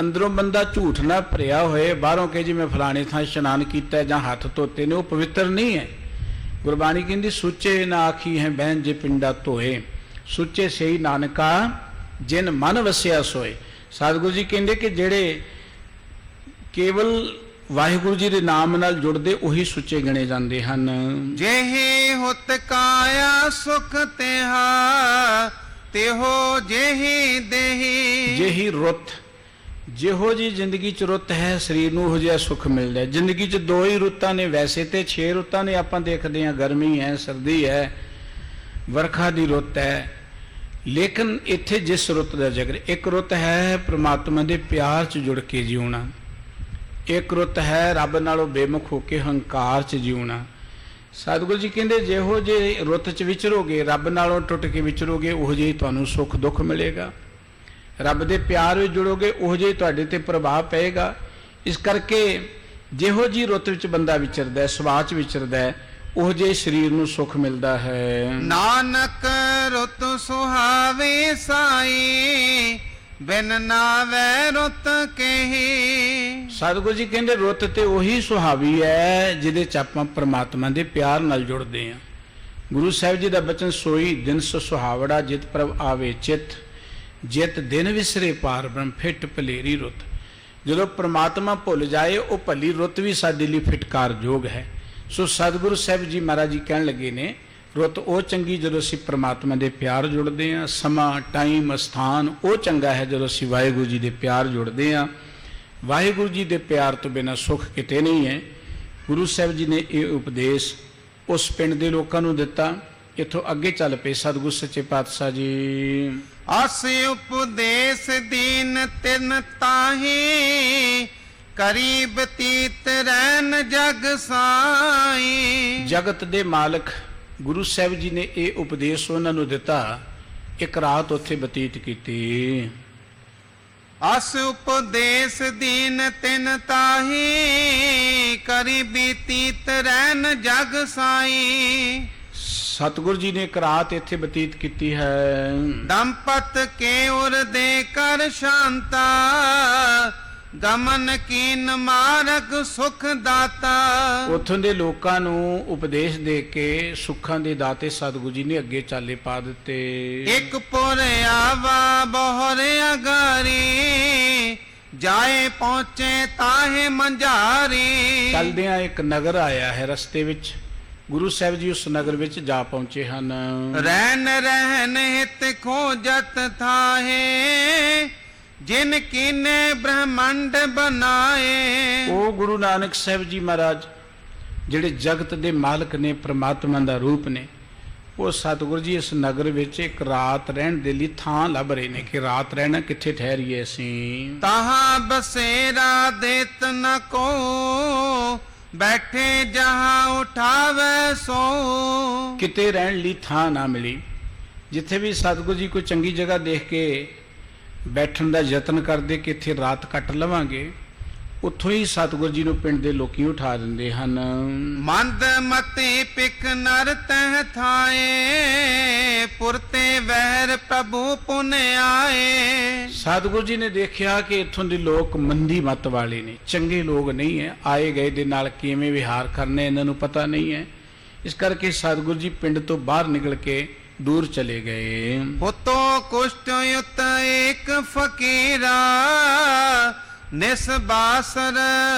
ਅੰਦਰੋਂ ਬੰਦਾ ਝੂਠ ਨਾ ਭਰਿਆ ਹੋਏ, ਬਾਹਰੋਂ ਕਹੇ ਜੀ ਮੈਂ ਫਲਾਣੇ ਥਾਂ ਇਸ਼ਨਾਨ ਕੀਤਾ ਜਾਂ ਹੱਥ ਧੋਤੇ ਨੇ, ਉਹ ਪਵਿੱਤਰ ਨਹੀਂ ਹੈ। ਗੁਰਬਾਣੀ ਕਹਿੰਦੀ ਸੁੱਚੇ ਨਾ ਆਖੀ ਹੈ ਬਹਿਨ ਜੇ ਪਿੰਡਾ ਧੋਏ, ਸੁੱਚੇ ਸਹੀ ਨਾਨਕਾ ਜਿਨ ਮਨ ਵਸਿਆ ਸੋਏ। ਸਤਿਗੁਰੂ ਜੀ ਕਹਿੰਦੇ ਕਿ ਜਿਹੜੇ ਕੇਵਲ ਵਾਹਿਗੁਰੂ ਜੀ ਦੇ ਨਾਮ ਨਾਲ ਜੁੜਦੇ ਉਹੀ ਸੁੱਚੇ ਗਿਣੇ ਜਾਂਦੇ ਹਨ। ਜਿਹੇ ਹੁਤ ਕਾਇਆ ਸੁਖ ਤਿਹਾ, ਤਿਹੋ ਜਿਹੀ ਦੇਹੀ। ਜਿਹੀ ਰੁੱਤ, ਜਿਹੋ ਜੀ ਜ਼ਿੰਦਗੀ 'ਚ ਰੁੱਤ ਹੈ ਸਰੀਰ ਨੂੰ ਉਹੋ ਜਿਹਾ ਸੁੱਖ ਮਿਲਦਾ। ਜ਼ਿੰਦਗੀ 'ਚ 2 ਹੀ ਰੁੱਤਾਂ ਨੇ, ਵੈਸੇ ਤੇ 6 ਰੁੱਤਾਂ ਨੇ ਆਪਾਂ ਦੇਖਦੇ ਹਾਂ, ਗਰਮੀ ਹੈ, ਸਰਦੀ ਹੈ, ਵਰਖਾ ਦੀ ਰੁੱਤ ਹੈ, ਲੇਕਿਨ ਇੱਥੇ ਜਿਸ ਰੁੱਤ ਦਾ ਜ਼ਿਕਰ, ਇੱਕ ਰੁੱਤ ਹੈ ਪ੍ਰਮਾਤਮਾ ਦੇ ਪਿਆਰ 'ਚ ਜੁੜ ਕੇ ਜਿਉਣਾ, ਇੱਕ ਰੁੱਤ ਹੈ ਰੱਬ ਨਾਲੋਂ ਬੇਮੁਖ ਹੋ ਕੇ ਹੰਕਾਰ 'ਚ ਜਿਉਣਾ। ਸਤਿਗੁਰੂ ਜੀ ਕਹਿੰਦੇ ਜਿਹੋ ਜੇ ਰੁੱਤ 'ਚ ਵਿਚਰੋਗੇ, ਰੱਬ ਨਾਲੋਂ ਟੁੱਟ ਕੇ ਵਿਚਰੋਗੇ, ਉਹੋ ਜਿਹੀ ਤੁਹਾਨੂੰ ਸੁੱਖ ਦੁੱਖ ਮਿਲੇਗਾ। ਰੱਬ ਦੇ ਪਿਆਰ ਵਿੱਚ ਜੁੜੋਗੇ ਉਹੋ ਜਿਹੀ ਤੁਹਾਡੇ ਤੇ ਪ੍ਰਭਾਵ ਪਏਗਾ। ਇਸ ਕਰਕੇ ਜਿਹੋ ਜਿਹੀ ਰੁੱਤ ਵਿੱਚ ਬੰਦਾ ਵਿਚਰਦਾ, ਸੁਭਾਅ 'ਚ ਵਿਚਰਦਾ, ਉਹੋ ਜਿਹੇ ਸਰੀਰ ਨੂੰ ਸੁੱਖ ਮਿਲਦਾ ਹੈ। ਨਾਨਕ ਰੁੱਤ ਸੁਹਾਵੇ ਸਾਈ, ਬਿਨ ਨਾਵੇ ਰੁੱਤ ਕਹੀ। ਸਤਿਗੁਰੂ ਜੀ ਕਹਿੰਦੇ ਰੁੱਤ ਤੇ ਉਹੀ ਸੁਹਾਵੀ ਹੈ ਜਿਹਦੇ 'ਚ ਆਪਾਂ ਪ੍ਰਮਾਤਮਾ ਦੇ ਪਿਆਰ ਨਾਲ ਜੁੜਦੇ ਹਾਂ। ਗੁਰੂ ਸਾਹਿਬ ਜੀ ਦਾ ਬਚਨ ਸੋਈ ਦਿਨ ਸੋ ਸੁਹਾਵੜਾ, ਜਿਤ ਪ੍ਰਭ ਆਵੇ ਚਿਤ, ਜਿਤ ਦਿਨ ਵਿਸਰੇ ਪਾਰ ਬ੍ਰਹਮ, ਫਿੱਟ ਭਲੇਰੀ ਰੁੱਤ। ਜਦੋਂ ਪ੍ਰਮਾਤਮਾ ਭੁੱਲ ਜਾਏ ਉਹ ਭਲੀ ਰੁੱਤ ਵੀ ਸਾਡੇ ਲਈ ਫਿਟਕਾਰਯੋਗ ਹੈ। ਸੋ ਸਤਿਗੁਰੂ ਸਾਹਿਬ ਜੀ ਮਹਾਰਾਜ ਜੀ ਕਹਿਣ ਲੱਗੇ ਨੇ ਰੁੱਤ ਉਹ ਚੰਗੀ ਜਦੋਂ ਅਸੀਂ ਪ੍ਰਮਾਤਮਾ ਦੇ ਪਿਆਰ ਜੁੜਦੇ ਹਾਂ। ਸਮਾਂ, ਟਾਈਮ, ਸਥਾਨ ਉਹ ਚੰਗਾ ਹੈ ਜਦੋਂ ਅਸੀਂ ਵਾਹਿਗੁਰੂ ਜੀ ਦੇ ਪਿਆਰ ਜੁੜਦੇ ਹਾਂ। ਵਾਹਿਗੁਰੂ ਜੀ ਦੇ ਪਿਆਰ ਤੋਂ ਬਿਨਾਂ ਸੁੱਖ ਕਿਤੇ ਨਹੀਂ ਹੈ। ਗੁਰੂ ਸਾਹਿਬ ਜੀ ਨੇ ਇਹ ਉਪਦੇਸ਼ ਉਸ ਪਿੰਡ ਦੇ ਲੋਕਾਂ ਨੂੰ ਦਿੱਤਾ। ਇੱਥੋਂ ਅੱਗੇ ਚੱਲ ਪਏ ਸਤਿਗੁਰੂ ਸੱਚੇ ਪਾਤਸ਼ਾਹ ਜੀ। ਆਸ ਉਪਦੇਸ਼ ਦੀਨ ਤਿਨ ਤਾਹੀ, ਕਰੀ ਬਤੀਤ ਰਹਿਨ ਜਗ ਸਾਈ। ਜਗਤ ਦੇ ਮਾਲਕ ਗੁਰੂ ਸਾਹਿਬ ਜੀ ਨੇ ਇਹ ਉਪਦੇਸ਼ ਉਹਨਾਂ ਨੂੰ ਦਿੱਤਾ। ਇੱਕ ਰਾਤ ਉੱਥੇ ਬਤੀਤ ਕੀਤੀ। ਆਸ ਉਪਦੇਸ਼ ਦੀਨ ਤਿਨ ਤਾਹੀ, ਕਰੀ ਬਤੀਤ ਰਹਿਨ ਜਗ ਸਾਈ। ਸਤਿਗੁਰੂ ਜੀ ਨੇ ਇੱਕ ਰਾਤ ਇੱਥੇ ਬਤੀਤ ਕੀਤੀ ਹੈ। ਦੰਪਤ ਕੇ ਉਰ ਦੇ ਕਰ ਸ਼ਾਂਤਾ, ਗਮਨ ਕੀਨ ਮਾਰਗ ਸੁਖ ਦਾਤਾ। ਉੱਥੋਂ ਦੇ ਲੋਕਾਂ ਨੂੰ ਉਪਦੇਸ਼ ਦੇ ਕੇ ਸੁੱਖਾਂ ਦੇ ਦਾਤੇ ਸਤਿਗੁਰੂ ਜੀ ਨੇ ਅੱਗੇ ਚਾਲੇ ਪਾ ਦਿੱਤੇ। ਇੱਕ ਪੁਰ ਆਵਾ ਬਹੁਰ ਅਗਾਰੀ, ਜਾਏ ਪਹੁੰਚੇ ਤਾਹੇ ਮੰਝਾਰੀ। ਚਲਦਿਆਂ ਇੱਕ ਨਗਰ ਆਇਆ ਹੈ ਰਸਤੇ ਵਿੱਚ। ਗੁਰੂ ਸਾਹਿਬ ਜੀ ਉਸ ਨਗਰ ਵਿੱਚ ਜਾ ਪਹੁੰਚੇ ਹਨ। ਰਹਿਨ ਰਹਿਨ ਹਿਤ ਖੋਜਤ ਥਾਹੇ, ਜਿਨ ਕੀਨੇ ਬ੍ਰਹਮੰਡ ਬਣਾਏ। ਉਹ ਗੁਰੂ ਨਾਨਕ ਸਾਹਿਬ ਜੀ ਮਹਾਰਾਜ ਜਿਹੜੇ ਜਗਤ ਦੇ ਮਾਲਕ ਨੇ, ਪ੍ਰਮਾਤਮਾ ਦਾ ਰੂਪ ਨੇ, ਉਹ ਸਤਿਗੁਰੂ ਜੀ ਇਸ ਨਗਰ ਵਿੱਚ ਇੱਕ ਰਾਤ ਰਹਿਣ ਦੇ ਲਈ ਥਾਂ ਲੱਭ ਰਹੇ ਨੇ ਕਿ ਰਾਤ ਰਹਿਣਾ ਕਿੱਥੇ ਠਹਿਰੀਏ ਅਸੀਂ। ਤਹਾਂ ਬਸੇਰਾ ਦੇਤ ਨ ਕੋ, ਬੈਠੇ ਜਹਾਂ ਉਠਾਵੇ ਸੋ। ਕਿਤੇ ਰਹਿਣ ਲਈ ਥਾਂ ਨਾ ਮਿਲੀ। ਜਿੱਥੇ ਵੀ ਸਤਿਗੁਰੂ ਜੀ ਕੋਈ ਚੰਗੀ ਜਗ੍ਹਾ ਦੇਖ ਕੇ ਬੈਠਣ ਦਾ ਯਤਨ ਕਰਦੇ ਕਿ ਇੱਥੇ ਰਾਤ ਕੱਟ ਲਵਾਂਗੇ, ਉੱਥੋਂ ਹੀ ਸਤਿਗੁਰੂ ਜੀ ਨੂੰ ਪਿੰਡ ਦੇ ਲੋਕੀ ਉਠਾ ਦਿੰਦੇ ਹਨ। ਮੰਦ ਮਤੀ ਪਿਕ ਨਰ ਤਹਿ ਥਾਏ, ਪੁਰਤੇ ਵਹਿਰ ਪ੍ਰਭੂ ਪੁਨ ਆਏ। ਸਤਿਗੁਰੂ ਜੀ ਨੇ ਦੇਖਿਆ ਕਿ ਇੱਥੋਂ ਦੇ ਲੋਕ ਮੰਦੀ ਮਤ ਵਾਲੇ ਨੇ, ਚੰਗੇ ਲੋਕ ਨਹੀਂ ਹੈ। ਆਏ ਗਏ ਦੇ ਨਾਲ ਕਿਵੇਂ ਵਿਹਾਰ ਕਰਨੇ ਇਹਨਾਂ ਨੂੰ ਪਤਾ ਨਹੀਂ ਹੈ। ਇਸ ਕਰਕੇ ਸਤਿਗੁਰੂ ਜੀ ਪਿੰਡ ਤੋਂ ਬਾਹਰ ਨਿਕਲ ਕੇ ਦੂਰ ਚਲੇ ਗਏ। ਪੁੱਤੋ ਕੁਸ਼ਟ ਯੁਤ ਏਕ ਫਕੀਰਾ, ਨਿਸਬਾਸਰ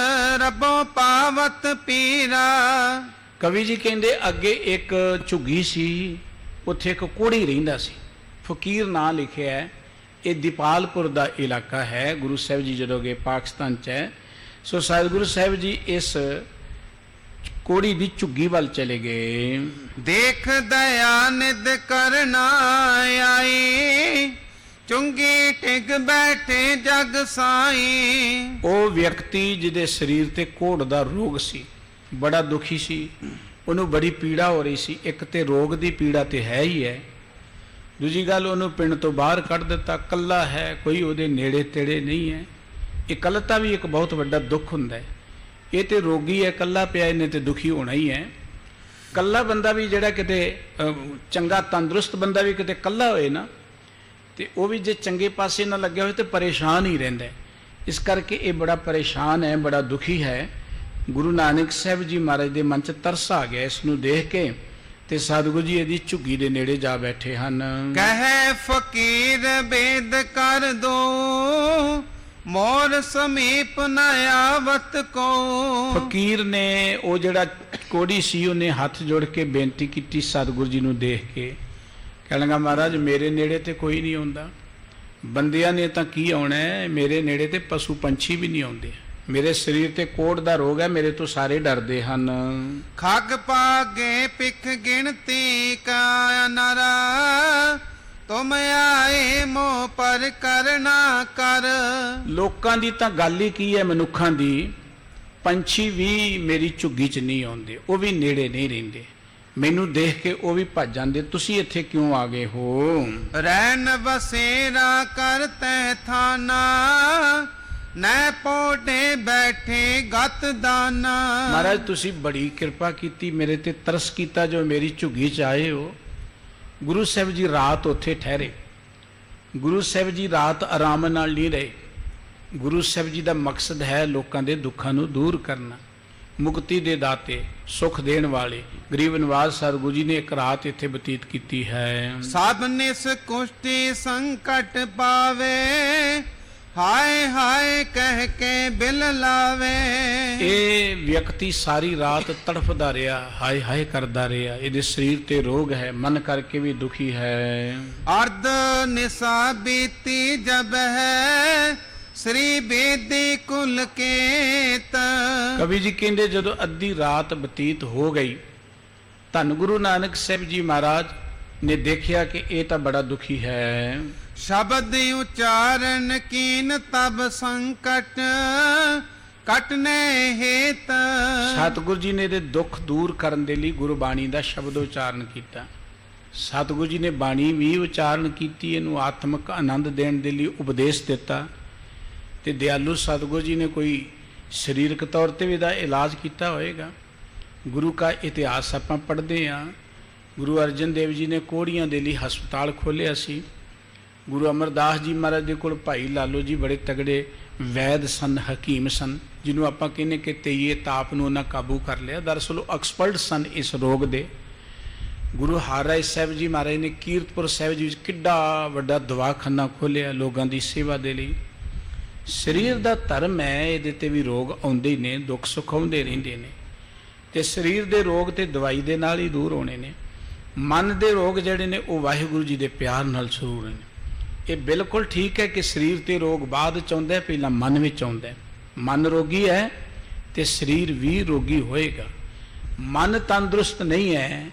ਰੱਬੋ ਪਾਵਤ ਪੀਰਾ। ਕਵੀ ਜੀ ਕਹਿੰਦੇ ਅੱਗੇ ਇੱਕ ਝੁੱਗੀ ਸੀ, ਉੱਥੇ ਇੱਕ ਕੋੜੀ ਰਹਿੰਦਾ ਸੀ। ਫਕੀਰ ਨਾਂ ਲਿਖਿਆ ਹੈ। ਇਹ ਦੀਪਾਲਪੁਰ ਦਾ ਇਲਾਕਾ ਹੈ। ਗੁਰੂ ਸਾਹਿਬ ਜੀ ਜਦੋਂ ਗਏ ਪਾਕਿਸਤਾਨ 'ਚ ਹੈ। ਸੋ ਸਤਿਗੁਰੂ ਸਾਹਿਬ ਜੀ ਇਸ ਕੋੜੀ ਦੀ ਝੁੱਗੀ ਵੱਲ ਚਲੇ ਗਏ। ਦੇਖ ਦਇਆ ਨਿਦ ਕਰਨਾ ਆਈ, ਚੁੰਗੀ ਟਿਕ ਬੈਠੇ ਜਗ ਸਾਈ। ਉਹ ਵਿਅਕਤੀ ਜਿਹਦੇ ਸਰੀਰ ਤੇ ਕੋੜ ਦਾ ਰੋਗ ਸੀ, ਬੜਾ ਦੁਖੀ ਸੀ, ਉਹਨੂੰ ਬੜੀ ਪੀੜਾ ਹੋ ਰਹੀ ਸੀ। ਇੱਕ ਤੇ ਰੋਗ ਦੀ ਪੀੜਾ ਤੇ ਹੈ ਹੀ ਹੈ, ਦੂਜੀ ਗੱਲ ਉਹਨੂੰ ਪਿੰਡ ਤੋਂ ਬਾਹਰ ਕੱਢ ਦਿੱਤਾ, ਕੱਲਾ ਹੈ, ਕੋਈ ਉਹਦੇ ਨੇੜੇ ਤੇੜੇ ਨਹੀਂ ਹੈ। ਇਕੱਲਤਾ ਵੀ ਇੱਕ ਬਹੁਤ ਵੱਡਾ ਦੁੱਖ ਹੁੰਦਾ ਹੈ। ਇਹ ਤੇ ਰੋਗੀ ਹੈ, ਕੱਲਾ ਪਿਆ, ਇਹਨੇ ਤੇ ਦੁਖੀ ਹੋਣਾ ਹੀ ਹੈ। ਕੱਲਾ ਬੰਦਾ ਵੀ ਜਿਹੜਾ ਕਿਤੇ ਚੰਗਾ ਤੰਦਰੁਸਤ ਬੰਦਾ ਵੀ ਕਿਤੇ ਕੱਲਾ ਹੋਏ ਨਾ, ਤੇ ਉਹ ਵੀ ਜੇ ਚੰਗੇ ਪਾਸੇ ਨਾ ਲੱਗਿਆ ਹੋਵੇ ਤੇ ਪਰੇਸ਼ਾਨ ਹੀ ਰਹਿੰਦਾ। ਇਸ ਕਰਕੇ ਇਹ ਬੜਾ ਪਰੇਸ਼ਾਨ ਹੈ, ਬੜਾ ਦੁਖੀ ਹੈ। ਗੁਰੂ ਨਾਨਕ ਸਾਹਿਬ ਜੀ ਮਹਾਰਾਜ ਦੇ ਮਨ 'ਚ ਤਰਸ ਆ ਗਿਆ ਇਸ ਨੂੰ ਦੇਖ ਕੇ, ਤੇ ਸਤਿਗੁਰੂ ਜੀ ਇਹਦੀ ਝੁੱਗੀ ਦੇ ਨੇੜੇ ਜਾ ਬੈਠੇ ਹਨ। ਕਹੇ ਫਕੀਰ ਬੇਦ ਕਰ ਦੋ, ਮੋਰ ਸਮੀਪ ਨ ਆਵਤ ਕੋ। ਫਕੀਰ ਨੇ ਉਹ ਜਿਹੜਾ ਕੋੜੀ ਸੀ ਉਹਨੇ ਹੱਥ ਜੋੜ ਕੇ ਬੇਨਤੀ ਕੀਤੀ ਸਤਿਗੁਰੂ ਜੀ ਨੂੰ ਦੇਖ ਕੇ। ਕਹਿਣ ਲੱਗਾ ਮਹਾਰਾਜ ਮੇਰੇ ਨੇੜੇ ਤੇ ਕੋਈ ਨਹੀਂ ਆਉਂਦਾ, ਬੰਦਿਆਂ ਨੇ ਤਾਂ ਕੀ ਆਉਣਾ ਹੈ, ਮੇਰੇ ਨੇੜੇ ਤੇ ਪਸ਼ੂ ਪੰਛੀ ਵੀ ਨਹੀਂ ਆਉਂਦੇ। ਮੇਰੇ ਸਰੀਰ ਤੇ ਕੋੜ ਦਾ ਰੋਗ ਹੈ, ਮੇਰੇ ਤੋਂ ਸਾਰੇ ਡਰਦੇ ਹਨ। ਖਗ ਪਾਗੇ ਪਿਖ ਗਿਣਤੀ ਕਾ ਨਰਾ, ਤੁਮ ਆਏ ਮੋ ਪਰ ਕਰਨਾ ਕਰ। ਲੋਕਾਂ ਦੀ ਤਾਂ ਗੱਲ ਹੀ ਕੀ ਹੈ, ਮਨੁੱਖਾਂ ਦੀ। ਪੰਛੀ ਵੀ ਮੇਰੀ ਝੁੱਗੀ 'ਚ ਨਹੀਂ ਆਉਂਦੇ, ਉਹ ਵੀ ਨੇੜੇ ਨਹੀਂ ਰਹਿੰਦੇ। ਮੈਨੂੰ ਦੇਖ ਕੇ ਉਹ ਵੀ ਭੱਜ ਜਾਂਦੇ। ਤੁਸੀਂ ਇੱਥੇ ਕਿਉਂ ਆ ਗਏ ਹੋ? ਰਹਿਣ ਬਸੇਰਾ ਕਰਤੇ ਥਾਨਾ, ਨੈ ਪੋਟੇ ਬੈਠੇ ਗਤ ਦਾਨਾ। ਮਹਾਰਾਜ ਤੁਸੀਂ ਬੜੀ ਕਿਰਪਾ ਕੀਤੀ, ਮੇਰੇ ਤੇ ਤਰਸ ਕੀਤਾ ਜੋ ਮੇਰੀ ਝੁੱਗੀ 'ਚ ਆਏ ਹੋ। ਗੁਰੂ ਸਾਹਿਬ ਜੀ ਰਾਤ ਉੱਥੇ ਠਹਿਰੇ। ਗੁਰੂ ਸਾਹਿਬ ਜੀ ਰਾਤ ਆਰਾਮ ਨਾਲ ਨਹੀਂ ਰਹੇ। ਗੁਰੂ ਸਾਹਿਬ ਜੀ ਦਾ ਮਕਸਦ ਹੈ ਲੋਕਾਂ ਦੇ ਦੁੱਖਾਂ ਨੂੰ ਦੂਰ ਕਰਨਾ, ਮੁਕਤੀ ਦੇ ਦਾਤੇ, ਸੁਖ ਦੇਣ ਵਾਲੇ। ਗਰੀਬ ਨਿਵਾਜ ਸਤਿਗੁਰੂ ਜੀ ਨੇ ਇੱਕ ਰਾਤ ਇੱਥੇ ਬਤੀਤ ਕੀਤੀ ਹੈ। ਸਭ ਨਿਸ ਕੁਸ਼ਟੀ ਸੰਕਟ ਪਾਵੇ, ਹਾਏ ਹਾਏ ਕਹਿ ਕੇ ਬਿਲ ਲਾਵੇ। ਇਹ ਵਿਅਕਤੀ ਸਾਰੀ ਰਾਤ ਤੜਫਦਾ ਰਿਹਾ, ਹਾਏ ਹਾਏ ਕਰਦਾ ਰਿਹਾ। ਇਹਦੇ ਸਰੀਰ ਤੇ ਰੋਗ ਹੈ, ਮਨ ਕਰਕੇ ਵੀ ਦੁਖੀ ਹੈ। ਅਰਧ ਨਿਸਾ ਬੀਤੀ ਜਬ ਹੈ, ਸ੍ਰੀ ਬੇਦੀ ਕੁਲ ਕੇਤ। ਕਵੀ ਜੀ ਕਹਿੰਦੇ ਜਦੋਂ ਅੱਧੀ ਰਾਤ ਬਤੀਤ ਹੋ ਗਈ, ਧੰਨ ਗੁਰੂ ਨਾਨਕ ਸਾਹਿਬ ਜੀ ਮਹਾਰਾਜ ਨੇ ਦੇਖਿਆ ਕਿ ਇਹ ਤਾਂ ਬੜਾ ਦੁਖੀ ਹੈ। ਸ਼ਬਦ ਉਚਾਰਨ ਕੀਨ ਤਬ ਸੰਕਟ, ਕਟਨੇ ਹੇਤ। ਸਤਿਗੁਰੂ ਜੀ ਨੇ ਇਹਦੇ ਦੁੱਖ ਦੂਰ ਕਰਨ ਦੇ ਲਈ ਗੁਰਬਾਣੀ ਦਾ ਸ਼ਬਦ ਉਚਾਰਨ ਕੀਤਾ। ਸਤਿਗੁਰੂ ਜੀ ਨੇ ਬਾਣੀ ਵੀ ਉਚਾਰਨ ਕੀਤੀ, ਇਹਨੂੰ ਆਤਮਿਕ ਆਨੰਦ ਦੇਣ ਦੇ ਲਈ ਉਪਦੇਸ਼ ਦਿੱਤਾ। ਤੇ ਦਿਆਲੂ ਸਤਿਗੁਰੂ ਜੀ ਨੇ ਕੋਈ ਸਰੀਰਕ ਤੌਰ ਤੇ ਵੀ ਇਹਦਾ ਇਲਾਜ ਕੀਤਾ ਹੋਏਗਾ। ਗੁਰੂ ਕਾ ਇਤਿਹਾਸ ਆਪਾਂ ਪੜ੍ਹਦੇ ਹਾਂ। ਗੁਰੂ ਅਰਜਨ ਦੇਵ ਜੀ ਨੇ ਕੋੜੀਆਂ ਦੇ ਲਈ ਹਸਪਤਾਲ ਖੋਲ੍ਹਿਆ ਸੀ। ਗੁਰੂ ਅਮਰਦਾਸ ਜੀ ਮਹਾਰਾਜ ਦੇ ਕੋਲ ਭਾਈ ਲਾਲੋ ਜੀ ਬੜੇ ਤਗੜੇ ਵੈਦ ਸਨ, ਹਕੀਮ ਸਨ, ਜਿਹਨੂੰ ਆਪਾਂ ਕਹਿੰਦੇ ਕਿ ਤੇਈਏ ਤਾਪ ਨੂੰ ਉਹਨਾਂ ਕਾਬੂ ਕਰ ਲਿਆ। ਦਰਅਸਲ ਉਹ ਐਕਸਪਰਟ ਸਨ ਇਸ ਰੋਗ ਦੇ। ਗੁਰੂ ਹਰਿਰਾਏ ਸਾਹਿਬ ਜੀ ਮਹਾਰਾਜ ਨੇ ਕੀਰਤਪੁਰ ਸਾਹਿਬ ਜੀ ਵਿੱਚ ਕਿੱਡਾ ਵੱਡਾ ਦਵਾਖਾਨਾ ਖੋਲ੍ਹਿਆ ਲੋਕਾਂ ਦੀ ਸੇਵਾ ਦੇ ਲਈ। ਸਰੀਰ ਦਾ ਧਰਮ ਹੈ, ਇਹਦੇ ਤੇ ਵੀ ਰੋਗ ਆਉਂਦੇ ਹੀ ਨੇ, ਦੁੱਖ ਸੁੱਖ ਆਉਂਦੇ ਰਹਿੰਦੇ ਨੇ। ਤੇ ਸਰੀਰ ਦੇ ਰੋਗ ਤੇ ਦਵਾਈ ਦੇ ਨਾਲ ਹੀ ਦੂਰ ਹੋਣੇ ਨੇ। ਮਨ ਦੇ ਰੋਗ ਜਿਹੜੇ ਨੇ ਉਹ ਵਾਹਿਗੁਰੂ ਜੀ ਦੇ ਪਿਆਰ ਨਾਲ ਸ਼ੁਰੂ ਹੋਣੇ ਨੇ। ਇਹ ਬਿਲਕੁਲ ਠੀਕ ਹੈ ਕਿ ਸਰੀਰ ਤੇ ਰੋਗ ਬਾਅਦ ਚ ਆਉਂਦਾ, ਪਹਿਲਾਂ ਮਨ ਵਿੱਚ ਆਉਂਦਾ। ਮਨ ਰੋਗੀ ਹੈ ਤੇ ਸਰੀਰ ਵੀ ਰੋਗੀ ਹੋਏਗਾ। ਮਨ ਤੰਦਰੁਸਤ ਨਹੀਂ ਹੈ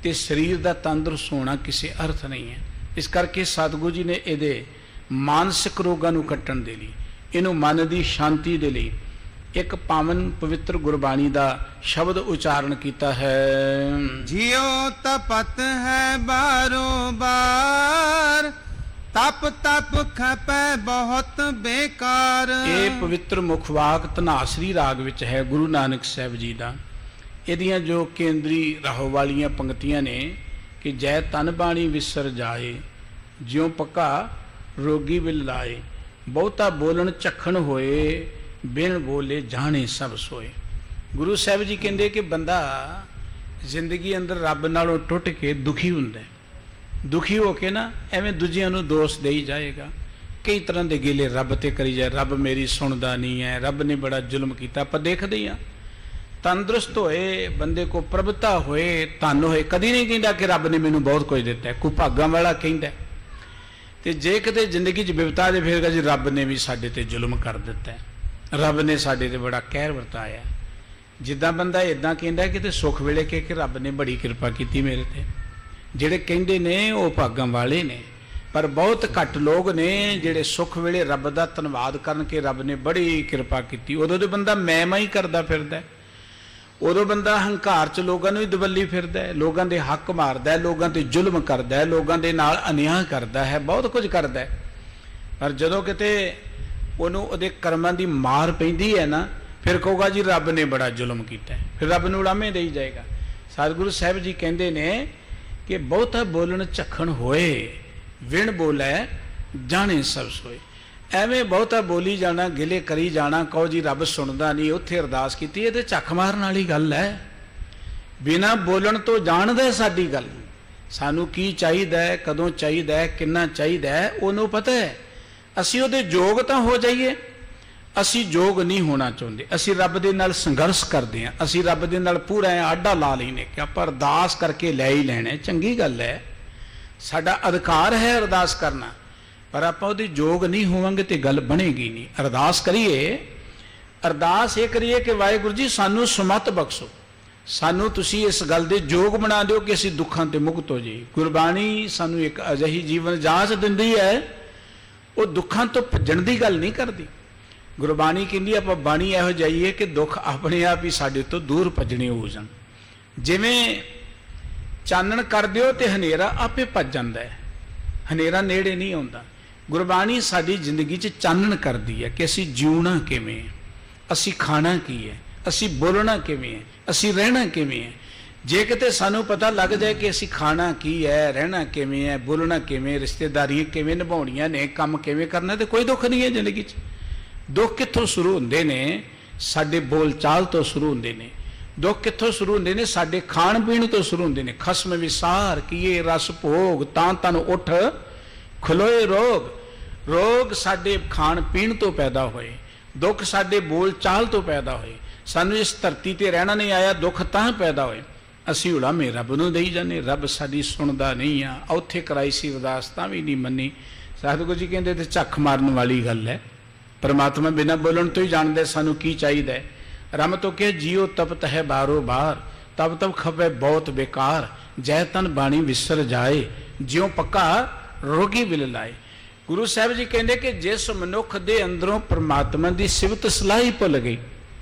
ਤੇ ਸਰੀਰ ਦਾ ਤੰਦਰੁਸਤ ਹੋਣਾ ਕਿਸੇ ਅਰਥ ਨਹੀਂ ਹੈ। ਇਸ ਕਰਕੇ ਸਤਿਗੁਰੂ ਜੀ ਨੇ ਇਹਦੇ ਮਾਨਸਿਕ ਰੋਗਾਂ ਨੂੰ ਕੱਟਣ ਦੇ ਲਈ, ਇਹਨੂੰ ਮਨ ਦੀ ਸ਼ਾਂਤੀ ਦੇ ਲਈ ਇੱਕ ਪਾਵਨ ਪਵਿੱਤਰ ਗੁਰਬਾਣੀ ਦਾ ਸ਼ਬਦ ਉਚਾਰਨ ਕੀਤਾ ਹੈ। ਜਿਉ ਤਪਤ ਹੈ ਬਾਰੋ ਬਾਰ, ਤਪ ਤਪ ਖਪੈ ਬਹੁਤ ਬੇਕਾਰ। ਇਹ ਪਵਿੱਤਰ ਮੁਖਵਾਕ ਧਨਾਸਰੀ ਰਾਗ ਵਿੱਚ ਹੈ ਗੁਰੂ ਨਾਨਕ ਸਾਹਿਬ ਜੀ ਦਾ। ਇਹਦੀਆਂ ਜੋ ਕੇਂਦਰੀ ਰਾਹੋ ਵਾਲੀਆਂ ਪੰਕਤੀਆਂ ਨੇ ਕਿ ਜੈ ਤਨ ਬਾਣੀ ਵਿਸਰ ਜਾਏ, ਜਿਉ ਪੱਕਾ ਰੋਗੀ ਵਿਲ ਲਾਏ, ਬਹੁਤਾ ਬੋਲਣ ਝੱਖਣ ਹੋਏ, ਬਿਨ ਬੋਲੇ ਜਾਣੇ ਸਭ ਸੋਏ। ਗੁਰੂ ਸਾਹਿਬ ਜੀ ਕਹਿੰਦੇ ਕਿ ਬੰਦਾ ਜ਼ਿੰਦਗੀ ਅੰਦਰ ਰੱਬ ਨਾਲੋਂ ਟੁੱਟ ਕੇ ਦੁਖੀ ਹੁੰਦਾ ਹੈ। ਦੁਖੀ ਹੋ ਕੇ ਨਾ ਐਵੇਂ ਦੂਜਿਆਂ ਨੂੰ ਦੋਸ਼ ਦੇਈ ਜਾਏਗਾ, ਕਈ ਤਰ੍ਹਾਂ ਦੇ ਗੀਲੇ ਰੱਬ ਤੇ ਕਰੀ ਜਾਏ, ਰੱਬ ਮੇਰੀ ਸੁਣਦਾ ਨਹੀਂ ਹੈ, ਰੱਬ ਨੇ ਬੜਾ ਜ਼ੁਲਮ ਕੀਤਾ। ਆਪਾਂ ਦੇਖਦੇ ਹੀ ਹਾਂ, ਤੰਦਰੁਸਤ ਹੋਏ ਬੰਦੇ ਕੋ ਪ੍ਰਭਤਾ ਹੋਏ, ਧਨ ਹੋਏ, ਕਦੀ ਨਹੀਂ ਕਹਿੰਦਾ ਕਿ ਰੱਬ ਨੇ ਮੈਨੂੰ ਬਹੁਤ ਕੁਝ ਦਿੱਤਾ। ਕੋਈ ਭਾਗਾਂ ਵਾਲਾ ਕਹਿੰਦਾ, ਤੇ ਜੇ ਕਿਤੇ ਜ਼ਿੰਦਗੀ 'ਚ ਵਿਪਤਾ ਦੇ ਫੇਰਗਾ ਜੀ ਰੱਬ ਨੇ ਵੀ ਸਾਡੇ ਤੇ ਜ਼ੁਲਮ ਕਰ ਦਿੱਤਾ, ਰੱਬ ਨੇ ਸਾਡੇ ਤੇ ਬੜਾ ਕਹਿਰ ਵਰਤਾਇਆ। ਜਿੱਦਾਂ ਬੰਦਾ ਇਦਾਂ ਕਹਿੰਦਾ ਕਿ ਤੇ ਸੁੱਖ ਵੇਲੇ ਕਿ ਰੱਬ ਨੇ ਬੜੀ ਕਿਰਪਾ ਕੀਤੀ ਮੇਰੇ ਤੇ, ਜਿਹੜੇ ਕਹਿੰਦੇ ਨੇ ਉਹ ਭਾਗਾਂ ਵਾਲੇ ਨੇ। ਪਰ ਬਹੁਤ ਘੱਟ ਲੋਕ ਨੇ ਜਿਹੜੇ ਸੁੱਖ ਵੇਲੇ ਰੱਬ ਦਾ ਧੰਨਵਾਦ ਕਰਨ ਕਿ ਰੱਬ ਨੇ ਬੜੀ ਕਿਰਪਾ ਕੀਤੀ। ਉਦੋਂ ਤੇ ਬੰਦਾ ਮੈਂ ਹੀ ਕਰਦਾ ਫਿਰਦਾ, ਉਦੋਂ ਬੰਦਾ ਹੰਕਾਰ 'ਚ ਲੋਕਾਂ ਨੂੰ ਹੀ ਦਬੱਲੀ ਫਿਰਦਾ, ਲੋਕਾਂ ਦੇ ਹੱਕ ਮਾਰਦਾ, ਲੋਕਾਂ ਤੇ ਜ਼ੁਲਮ ਕਰਦਾ, ਲੋਕਾਂ ਦੇ ਨਾਲ ਅਨਿਆਂ ਕਰਦਾ ਹੈ, ਬਹੁਤ ਕੁਝ ਕਰਦਾ ਹੈ। ਪਰ ਜਦੋਂ ਕਿਤੇ ਉਹਨੂੰ ਉਹਦੇ ਕਰਮਾਂ ਦੀ ਮਾਰ ਪੈਂਦੀ ਹੈ ਨਾ, ਫਿਰ ਕਹੂਗਾ ਜੀ ਰੱਬ ਨੇ ਬੜਾ ਜ਼ੁਲਮ ਕੀਤਾ, ਫਿਰ ਰੱਬ ਨੂੰ ਉਲਾਮੇ ਦੇਈ ਜਾਏਗਾ। ਸਤਿਗੁਰੂ ਸਾਹਿਬ ਜੀ ਕਹਿੰਦੇ ਨੇ ਕਿ ਬਹੁਤਾ ਬੋਲਣ ਝੱਖਣ ਹੋਏ, ਵਿਣ ਬੋਲੇ ਜਾਣੇ ਸਭ ਸੋਏ। ਐਵੇਂ ਬਹੁਤਾ ਬੋਲੀ ਜਾਣਾ, ਗਿਲੇ ਕਰੀ ਜਾਣਾ, ਕਹੋ ਜੀ ਰੱਬ ਸੁਣਦਾ ਨਹੀਂ, ਉੱਥੇ ਅਰਦਾਸ ਕੀਤੀ, ਇਹ ਤੇ ਝੱਖ ਮਾਰਨ ਵਾਲੀ ਗੱਲ ਹੈ। ਬਿਨਾਂ ਬੋਲਣ ਤੋਂ ਜਾਣਦਾ ਸਾਡੀ ਗੱਲ, ਸਾਨੂੰ ਕੀ ਚਾਹੀਦਾ ਹੈ, ਕਦੋਂ ਚਾਹੀਦਾ ਹੈ, ਕਿੰਨਾ ਚਾਹੀਦਾ ਹੈ, ਉਹਨੂੰ ਪਤਾ ਹੈ। ਅਸੀਂ ਉਹਦੇ ਯੋਗ ਤਾਂ ਹੋ ਜਾਈਏ, ਅਸੀਂ ਯੋਗ ਨਹੀਂ ਹੋਣਾ ਚਾਹੁੰਦੇ। ਅਸੀਂ ਰੱਬ ਦੇ ਨਾਲ ਸੰਘਰਸ਼ ਕਰਦੇ ਹਾਂ, ਅਸੀਂ ਰੱਬ ਦੇ ਨਾਲ ਪੂਰਾ ਆਡਾ ਲਾ ਲੈਨੇ ਕਿ ਆਪਾਂ ਅਰਦਾਸ ਕਰਕੇ ਲੈ ਹੀ ਲੈਣਾ। ਚੰਗੀ ਗੱਲ ਹੈ, ਸਾਡਾ ਅਧਿਕਾਰ ਹੈ ਅਰਦਾਸ ਕਰਨਾ, ਪਰ ਆਪਾਂ ਉਹਦੇ ਯੋਗ ਨਹੀਂ ਹੋਵਾਂਗੇ ਤੇ ਗੱਲ ਬਣੇਗੀ ਨਹੀਂ। ਅਰਦਾਸ ਕਰੀਏ, ਅਰਦਾਸ ਇਹ ਕਰੀਏ ਕਿ ਵਾਹਿਗੁਰੂ ਜੀ ਸਾਨੂੰ ਸਮਤ ਬਖਸ਼ੋ, ਸਾਨੂੰ ਤੁਸੀਂ ਇਸ ਗੱਲ ਦੇ ਯੋਗ ਬਣਾ ਦਿਓ ਕਿ ਅਸੀਂ ਦੁੱਖਾਂ ਤੇ ਮੁਕਤ ਹੋ ਜਾਈਏ। ਗੁਰਬਾਣੀ ਸਾਨੂੰ ਇੱਕ ਅਜਿਹੀ ਜੀਵਨ ਜਾਂਚ ਦਿੰਦੀ ਹੈ, ਉਹ ਦੁੱਖਾਂ ਤੋਂ ਭੱਜਣ ਦੀ ਗੱਲ ਨਹੀਂ ਕਰਦੀ। ਗੁਰਬਾਣੀ ਕਹਿੰਦੀ ਆਪਾਂ ਬਾਣੀ ਇਹੋ ਜਾਈਏ ਕਿ ਦੁੱਖ ਆਪਣੇ ਆਪ ਹੀ ਸਾਡੇ ਤੋਂ ਦੂਰ ਭੱਜਣੇ ਹੋ ਜਾਣ। ਜਿਵੇਂ ਚਾਨਣ ਕਰ ਦਿਓ ਤੇ ਹਨੇਰਾ ਆਪੇ ਭੱਜ ਜਾਂਦਾ ਹੈ, ਹਨੇਰਾ ਨੇੜੇ ਨਹੀਂ ਆਉਂਦਾ। ਗੁਰਬਾਣੀ ਸਾਡੀ ਜ਼ਿੰਦਗੀ 'ਚ ਚਾਨਣ ਕਰਦੀ ਹੈ ਕਿ ਅਸੀਂ ਜਿਉਣਾ ਕਿਵੇਂ ਹੈ, ਅਸੀਂ ਖਾਣਾ ਕੀ ਹੈ, ਅਸੀਂ ਬੋਲਣਾ ਕਿਵੇਂ ਹੈ, ਅਸੀਂ ਰਹਿਣਾ ਕਿਵੇਂ ਹੈ। ਜੇ ਕਿਤੇ ਸਾਨੂੰ ਪਤਾ ਲੱਗ ਜਾਏ ਕਿ ਅਸੀਂ ਖਾਣਾ ਕੀ ਹੈ, ਰਹਿਣਾ ਕਿਵੇਂ ਹੈ, ਬੋਲਣਾ ਕਿਵੇਂ, ਰਿਸ਼ਤੇਦਾਰੀਆਂ ਕਿਵੇਂ ਨਿਭਾਉਣੀਆਂ ਨੇ, ਕੰਮ ਕਿਵੇਂ ਕਰਨਾ, ਤੇ ਕੋਈ ਦੁੱਖ ਨਹੀਂ ਹੈ ਜ਼ਿੰਦਗੀ 'ਚ। ਦੁੱਖ ਕਿੱਥੋਂ ਸ਼ੁਰੂ ਹੁੰਦੇ ਨੇ? ਸਾਡੇ ਬੋਲ ਚਾਲ ਤੋਂ ਸ਼ੁਰੂ ਹੁੰਦੇ ਨੇ। ਦੁੱਖ ਕਿੱਥੋਂ ਸ਼ੁਰੂ ਹੁੰਦੇ ਨੇ? ਸਾਡੇ ਖਾਣ ਪੀਣ ਤੋਂ ਸ਼ੁਰੂ ਹੁੰਦੇ ਨੇ। ਖਸਮ ਵਿਸਾਰ ਕੀਏ ਰਸ ਭੋਗ, ਤਾਂ ਤਨ ਉੱਠ ਖਲੋਏ ਰੋਗ। ਰੋਗ ਸਾਡੇ ਖਾਣ ਪੀਣ ਤੋਂ ਪੈਦਾ ਹੋਏ, ਦੁੱਖ ਸਾਡੇ ਬੋਲ ਚਾਲ ਤੋਂ ਪੈਦਾ ਹੋਏ। ਸਾਨੂੰ ਇਸ ਧਰਤੀ ਤੇ ਰਹਿਣਾ ਨਹੀਂ ਆਇਆ, ਦੁੱਖ ਤਾਂ ਪੈਦਾ ਹੋਏ। ਅਸੀਂ ਉਲਾਮੇ ਰੱਬ ਨੂੰ ਦੇਈ ਜਾਂਦੇ, ਰੱਬ ਸਾਡੀ ਸੁਣਦਾ ਨਹੀਂ ਆ। ਉੱਥੇ ਕਰਾਈ ਸੀ ਅਰਦਾਸ ਤਾਂ ਵੀ ਨਹੀਂ ਮੰਨੀ। ਸਤਿਗੁਰੂ ਜੀ ਕਹਿੰਦੇ ਤੇ ਝੱਖ ਮਾਰਨ ਵਾਲੀ ਗੱਲ ਹੈ। ਪਰਮਾਤਮਾ ਬਿਨਾਂ ਬੋਲਣ ਤੋਂ ਹੀ ਜਾਣਦਾ ਸਾਨੂੰ ਕੀ ਚਾਹੀਦਾ ਹੈ। ਰਮ ਤੋਂ ਕਿ ਜੀਓ ਤਪਤ ਹੈ ਬਾਰੋ ਬਾਰ, ਤਬ ਤਬ ਖਪੇ ਬਹੁਤ ਬੇਕਾਰ, ਜੈ ਤਨ ਬਾਣੀ ਵਿਸਰ ਜਾਏ, ਜਿਉ ਪੱਕਾ ਰੋਗੀ ਵਿਲ ਲਾਏ। ਗੁਰੂ ਸਾਹਿਬ ਜੀ ਕਹਿੰਦੇ ਕਿ ਜਿਸ ਮਨੁੱਖ ਦੇ ਅੰਦਰੋਂ ਪਰਮਾਤਮਾ ਦੀ ਸਿਫਤ ਸਲਾਹ ਹੀ ਭੁੱਲ ਗਈ,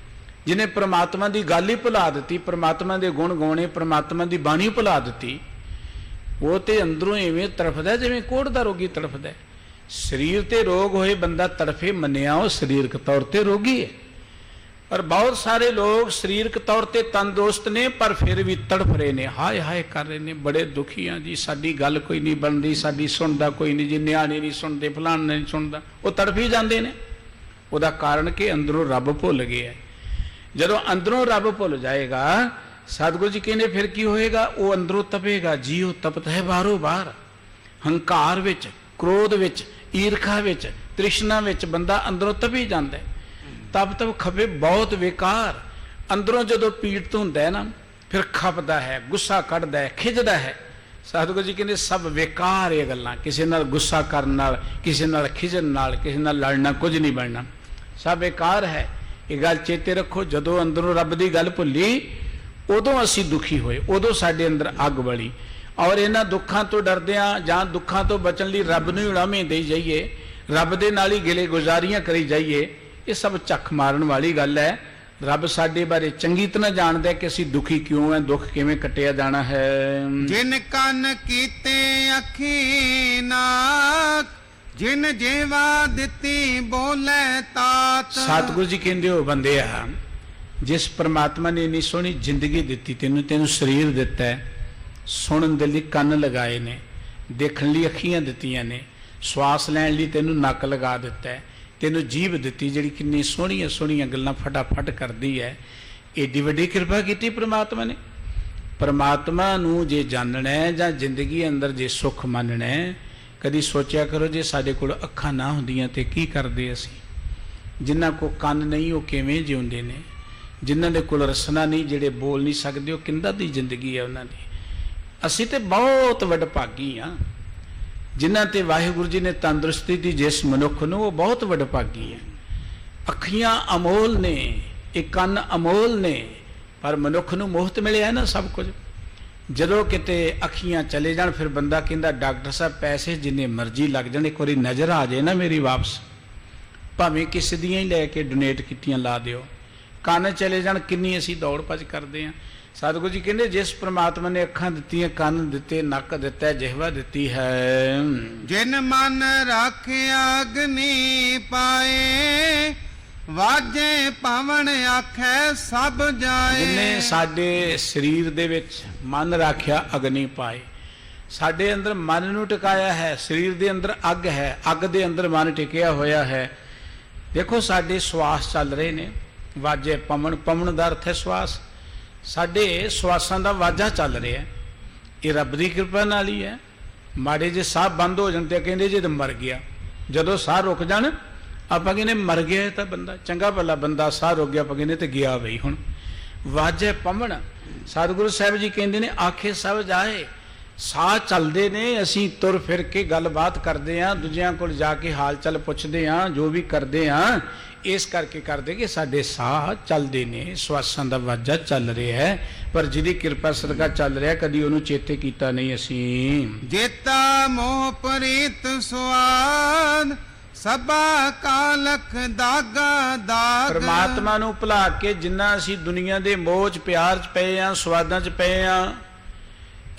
ਜਿਹਨੇ ਪਰਮਾਤਮਾ ਦੀ ਗੱਲ ਹੀ ਭੁਲਾ ਦਿੱਤੀ, ਪਰਮਾਤਮਾ ਦੇ ਗੁਣ ਗਾਉਣੇ, ਪਰਮਾਤਮਾ ਦੀ ਬਾਣੀ ਭੁਲਾ ਦਿੱਤੀ, ਉਹ ਤੇ ਅੰਦਰੋਂ ਐਵੇਂ ਤੜਫਦਾ ਜਿਵੇਂ ਕੋਹੜ ਦਾ ਰੋਗੀ ਤੜਫਦਾ। ਸਰੀਰ ਤੇ ਰੋਗ ਹੋਏ ਬੰਦਾ ਤੜਫੇ, ਮੰਨਿਆ ਉਹ ਸਰੀਰਕ ਤੌਰ ਤੇ ਰੋਗੀ ਹੈ। ਪਰ ਬਹੁਤ ਸਾਰੇ ਲੋਕ ਸਰੀਰਕ ਤੌਰ ਤੇ ਤੰਦਰੁਸਤ ਨੇ, ਪਰ ਫਿਰ ਵੀ ਤੜਫ ਰਹੇ ਨੇ, ਹਾਏ ਹਾਏ ਕਰ ਰਹੇ ਨੇ, ਬੜੇ ਦੁਖੀ ਆ ਜੀ, ਸਾਡੀ ਗੱਲ ਕੋਈ ਨਹੀਂ ਬਣਦੀ, ਸਾਡੀ ਸੁਣਦਾ ਕੋਈ ਨਹੀਂ ਜੀ, ਨਿਆਣੇ ਨਹੀਂ ਸੁਣਦੇ, ਫਲਾਣ ਨਹੀਂ ਸੁਣਦਾ, ਉਹ ਤੜਫੀ ਜਾਂਦੇ ਨੇ। ਉਹਦਾ ਕਾਰਨ ਕਿ ਅੰਦਰੋਂ ਰੱਬ ਭੁੱਲ ਗਿਆ। ਜਦੋਂ ਅੰਦਰੋਂ ਰੱਬ ਭੁੱਲ ਜਾਏਗਾ, ਸਤਿਗੁਰੂ ਜੀ ਕਹਿੰਦੇ ਫਿਰ ਕੀ ਹੋਏਗਾ? ਉਹ ਅੰਦਰੋਂ ਤਪੇਗਾ। ਜੀਓ ਤਪਤ ਹੈ ਬਾਰੋ ਬਾਰ। ਹੰਕਾਰ ਵਿੱਚ, ਕ੍ਰੋਧ ਵਿੱਚ, ਈਰਖਾ ਵਿੱਚ, ਤ੍ਰਿਸ਼ਨਾ ਵਿੱਚ ਬੰਦਾ ਅੰਦਰੋਂ ਤਪੀ ਜਾਂਦਾ। ਤਬ ਤਬ ਖਪੇ ਬਹੁਤ ਬੇਕਾਰ। ਅੰਦਰੋਂ ਜਦੋਂ ਪੀੜਤ ਹੁੰਦਾ ਹੈ ਨਾ, ਫਿਰ ਖਪਦਾ ਹੈ, ਗੁੱਸਾ ਕੱਢਦਾ ਹੈ, ਖਿੱਚਦਾ ਹੈ। ਸਤਿਗੁਰੂ ਜੀ ਕਹਿੰਦੇ ਸਭ ਬੇਕਾਰ ਇਹ ਗੱਲਾਂ। ਕਿਸੇ ਨਾਲ ਗੁੱਸਾ ਕਰਨ ਨਾਲ, ਕਿਸੇ ਨਾਲ ਖਿਜਣ ਨਾਲ, ਕਿਸੇ ਨਾਲ ਲੜਨਾ ਕੁਝ ਨਹੀਂ ਬਣਨਾ, ਸਭ ਬੇਕਾਰ ਹੈ। ਇਹ ਗੱਲ ਚੇਤੇ ਰੱਖੋ। ਜਦੋਂ ਅੰਦਰੋਂ ਰੱਬ ਦੀ ਗੱਲ ਭੁੱਲੀ, ਉਦੋਂ ਅਸੀਂ ਦੁਖੀ ਹੋਏ, ਉਦੋਂ ਸਾਡੇ ਅੰਦਰ ਅੱਗ ਬਲੀ। ਔਰ ਇਹਨਾਂ ਦੁੱਖਾਂ ਤੋਂ ਡਰਦਿਆਂ ਜਾਂ ਦੁੱਖਾਂ ਤੋਂ ਬਚਣ ਲਈ ਰੱਬ ਨੂੰ ਉਲਾਮੇ ਦੇਈ ਜਾਈਏ, ਰੱਬ ਦੇ ਨਾਲ ਹੀ ਗਿਲੇ ਗੁਜ਼ਾਰੀਆਂ ਕਰੀ ਜਾਈਏ, ਇਹ ਸਭ ਚੱਕ ਮਾਰਨ ਵਾਲੀ ਗੱਲ ਹੈ। ਰੱਬ ਸਾਡੇ ਬਾਰੇ ਚੰਗੀ ਤਰ੍ਹਾਂ ਜਾਣਦਾ ਕਿ ਅਸੀਂ ਦੁਖੀ ਕਿਉਂ ਹੈ, ਦੁੱਖ ਕਿਵੇਂ ਕੱਟਿਆ ਜਾਣਾ ਹੈ। ਜਿਨ ਕੰਨ ਕੀਤੇ ਅੱਖੀ ਨਾਕ, ਜਿਨ ਜੀਵਾ ਦਿੱਤੀ ਬੋਲੇ ਤਾਤ। ਸਤਿਗੁਰੂ ਜੀ ਕਹਿੰਦੇ ਹੋ ਬੰਦਿਆ, ਜਿਸ ਪ੍ਰਮਾਤਮਾ ਨੇ ਇੰਨੀ ਸੋਹਣੀ ਜ਼ਿੰਦਗੀ ਦਿੱਤੀ ਤੈਨੂੰ ਸਰੀਰ ਦਿੱਤਾ ਹੈ, ਸੁਣਨ ਦੇ ਲਈ ਕੰਨ ਲਗਾਏ ਨੇ, ਦੇਖਣ ਲਈ ਅੱਖੀਆਂ ਦਿੱਤੀਆਂ ਨੇ, ਸਵਾਸ ਲੈਣ ਲਈ ਤੈਨੂੰ ਨੱਕ ਲਗਾ ਦਿੱਤਾ ਹੈ, ਤੈਨੂੰ ਜੀਭ ਦਿੱਤੀ ਜਿਹੜੀ ਕਿੰਨੀ ਸੋਹਣੀਆਂ ਸੋਹਣੀਆਂ ਗੱਲਾਂ ਫਟਾਫਟ ਕਰਦੀ ਹੈ। ਏਡੀ ਵੱਡੀ ਕਿਰਪਾ ਕੀਤੀ ਪ੍ਰਮਾਤਮਾ ਨੇ। ਪ੍ਰਮਾਤਮਾ ਨੂੰ ਜੇ ਜਾਣਨਾ ਹੈ ਜਾਂ ਜ਼ਿੰਦਗੀ ਅੰਦਰ ਜੇ ਸੁੱਖ ਮੰਨਣਾ ਹੈ, ਕਦੀ ਸੋਚਿਆ ਕਰੋ ਜੇ ਸਾਡੇ ਕੋਲ ਅੱਖਾਂ ਨਾ ਹੁੰਦੀਆਂ ਤੇ ਕੀ ਕਰਦੇ ਅਸੀਂ। ਜਿਨ੍ਹਾਂ ਕੋਲ ਕੰਨ ਨਹੀਂ ਉਹ ਕਿਵੇਂ ਜਿਉਂਦੇ ਨੇ, ਜਿਨ੍ਹਾਂ ਦੇ ਕੋਲ ਰਸਨਾ ਨਹੀਂ, ਜਿਹੜੇ ਬੋਲ ਨਹੀਂ ਸਕਦੇ, ਉਹ ਕਿੰਦਾਂ ਦੀ ਜ਼ਿੰਦਗੀ ਹੈ ਉਹਨਾਂ ਦੀ। ਅਸੀਂ ਤੇ ਬਹੁਤ ਵਡਭਾਗੀ ਹਾਂ ਜਿਨ੍ਹਾਂ ਤੇ ਵਾਹਿਗੁਰੂ ਜੀ ਨੇ ਤੰਦਰੁਸਤੀ ਦੀ ਜਿਸ ਮਨੁੱਖ ਨੂੰ, ਉਹ ਬਹੁਤ ਵਡਭਾਗੀ ਹੈ। ਅੱਖੀਆਂ ਅਮੋਲ ਨੇ, ਇਹ ਕੰਨ ਅਮੋਲ ਨੇ, ਪਰ ਮਨੁੱਖ ਨੂੰ ਮੁਫਤ ਮਿਲਿਆ ਨਾ ਸਭ ਕੁਝ। ਜਦੋਂ ਕਿਤੇ ਅੱਖੀਆਂ ਚਲੇ ਜਾਣ ਫਿਰ ਬੰਦਾ ਕਹਿੰਦਾ ਡਾਕਟਰ ਸਾਹਿਬ ਪੈਸੇ ਜਿੰਨੇ ਮਰਜ਼ੀ ਲੱਗ ਜਾਣ, ਇੱਕ ਵਾਰੀ ਨਜ਼ਰ ਆ ਜਾਏ ਨਾ ਮੇਰੀ ਵਾਪਸ, ਭਾਵੇਂ ਕਿਸੇ ਦੀਆਂ ਹੀ ਲੈ ਕੇ ਡੋਨੇਟ ਕੀਤੀਆਂ ਲਾ ਦਿਓ। ਕੰਨ ਚਲੇ ਜਾਣ ਕਿੰਨੀ ਅਸੀਂ ਦੌੜ ਭੱਜ ਕਰਦੇ ਹਾਂ। ਸਤਿਗੁਰੂ ਜੀ ਕਹਿੰਦੇ ਜਿਸ ਪ੍ਰਮਾਤਮਾ ਨੇ ਅੱਖਾਂ ਦਿੱਤੀਆਂ, ਕੰਨ ਦਿੱਤੇ, ਨੱਕ ਦਿੱਤਾ, ਜਿਹਵਾ ਦਿੱਤੀ ਹੈ। ਜਿਨ ਮਨ ਰਾਖਿਆ ਅਗਨੀ ਪਾਏ, ਵਾਜੇ ਪਵਨ ਆਖੈ ਸਭ ਜਾਏ। ਜਿਨੇ ਸਾਡੇ ਸਰੀਰ ਦੇ ਵਿੱਚ ਮਨ ਰਾਖਿਆ ਅਗਨੀ ਪਾਏ, ਸਾਡੇ ਅੰਦਰ ਮਨ ਨੂੰ ਟਿਕਾਇਆ ਹੈ। ਸਰੀਰ ਦੇ ਅੰਦਰ ਅੱਗ ਹੈ, ਅੱਗ ਦੇ ਅੰਦਰ ਮਨ ਟਿਕਿਆ ਹੋਇਆ ਹੈ। ਦੇਖੋ ਸਾਡੇ ਸਵਾਸ ਚੱਲ ਰਹੇ ਨੇ, ਵਾਜੇ ਪਵਨ, ਪਵਨ ਦਾ ਅਰਥ ਹੈ ਸਵਾਸ। ਸਾਡੇ ਸਵਾਸਾਂ ਦਾ ਵਾਜਾ ਚੱਲ ਰਿਹਾ, ਇਹ ਰੱਬ ਦੀ ਕਿਰਪਾ ਨਾਲ ਹੀ ਹੈ। ਮਾੜੇ ਜੇ ਸਾਹ ਬੰਦ ਹੋ ਜਾਣ ਤੇ ਕਹਿੰਦੇ ਜੇ ਤਾਂ ਮਰ ਗਿਆ। ਜਦੋਂ ਸਾਹ ਰੁਕ ਜਾਣ ਆਪਾਂ ਕਹਿੰਦੇ ਮਰ ਗਿਆ ਤਾਂ ਬੰਦਾ ਚੰਗਾ ਭਲਾ, ਬੰਦਾ ਸਾਹ ਰੁਕ ਗਿਆ ਆਪਾਂ ਕਹਿੰਦੇ ਤੇ ਗਿਆ ਬਈ। ਹੁਣ ਵਾਜੇ ਪਵਨ, ਸਤਿਗੁਰੂ ਸਾਹਿਬ ਜੀ ਕਹਿੰਦੇ ਨੇ ਆਖੇ ਸਭ ਜਾਏ। ਸਾਹ ਚੱਲਦੇ ਨੇ, ਅਸੀਂ ਤੁਰ ਫਿਰ ਕੇ ਗੱਲਬਾਤ ਕਰਦੇ ਹਾਂ, ਦੂਜਿਆਂ ਕੋਲ ਜਾ ਕੇ ਹਾਲ ਚਾਲ ਪੁੱਛਦੇ ਹਾਂ, ਜੋ ਵੀ ਕਰਦੇ ਹਾਂ ਇਸ ਕਰਕੇ ਕਰਦੇ ਕਿ ਸਾਡੇ ਸਾਹ ਚੱਲਦੇ ਨੇ, ਸਵਾਸਾਂ ਦਾ ਵਾਜਾ ਚੱਲ ਰਿਹਾ ਹੈ। ਪਰ ਜਿਹਦੀ ਕਿਰਪਾ ਸਦਕਾ ਚੱਲ ਰਿਹਾ, ਕਦੀ ਉਹਨੂੰ ਚੇਤੇ ਕੀਤਾ ਨਹੀਂ ਅਸੀਂ। ਜੇਤਾ ਮੋਹ ਪ੍ਰੀਤ ਸੁਆਦ, ਸਭਾ ਕਾਲਖ ਦਾਗਾ ਦਾਗ। ਪਰਮਾਤਮਾ ਨੂੰ ਭੁਲਾ ਕੇ ਜਿੰਨਾ ਅਸੀਂ ਦੁਨੀਆ ਦੇ ਮੋਹ ਚ ਪਿਆਰ ਚ ਪਏ ਆ, ਸਵਾਦਾਂ ਚ ਪਏ ਆ,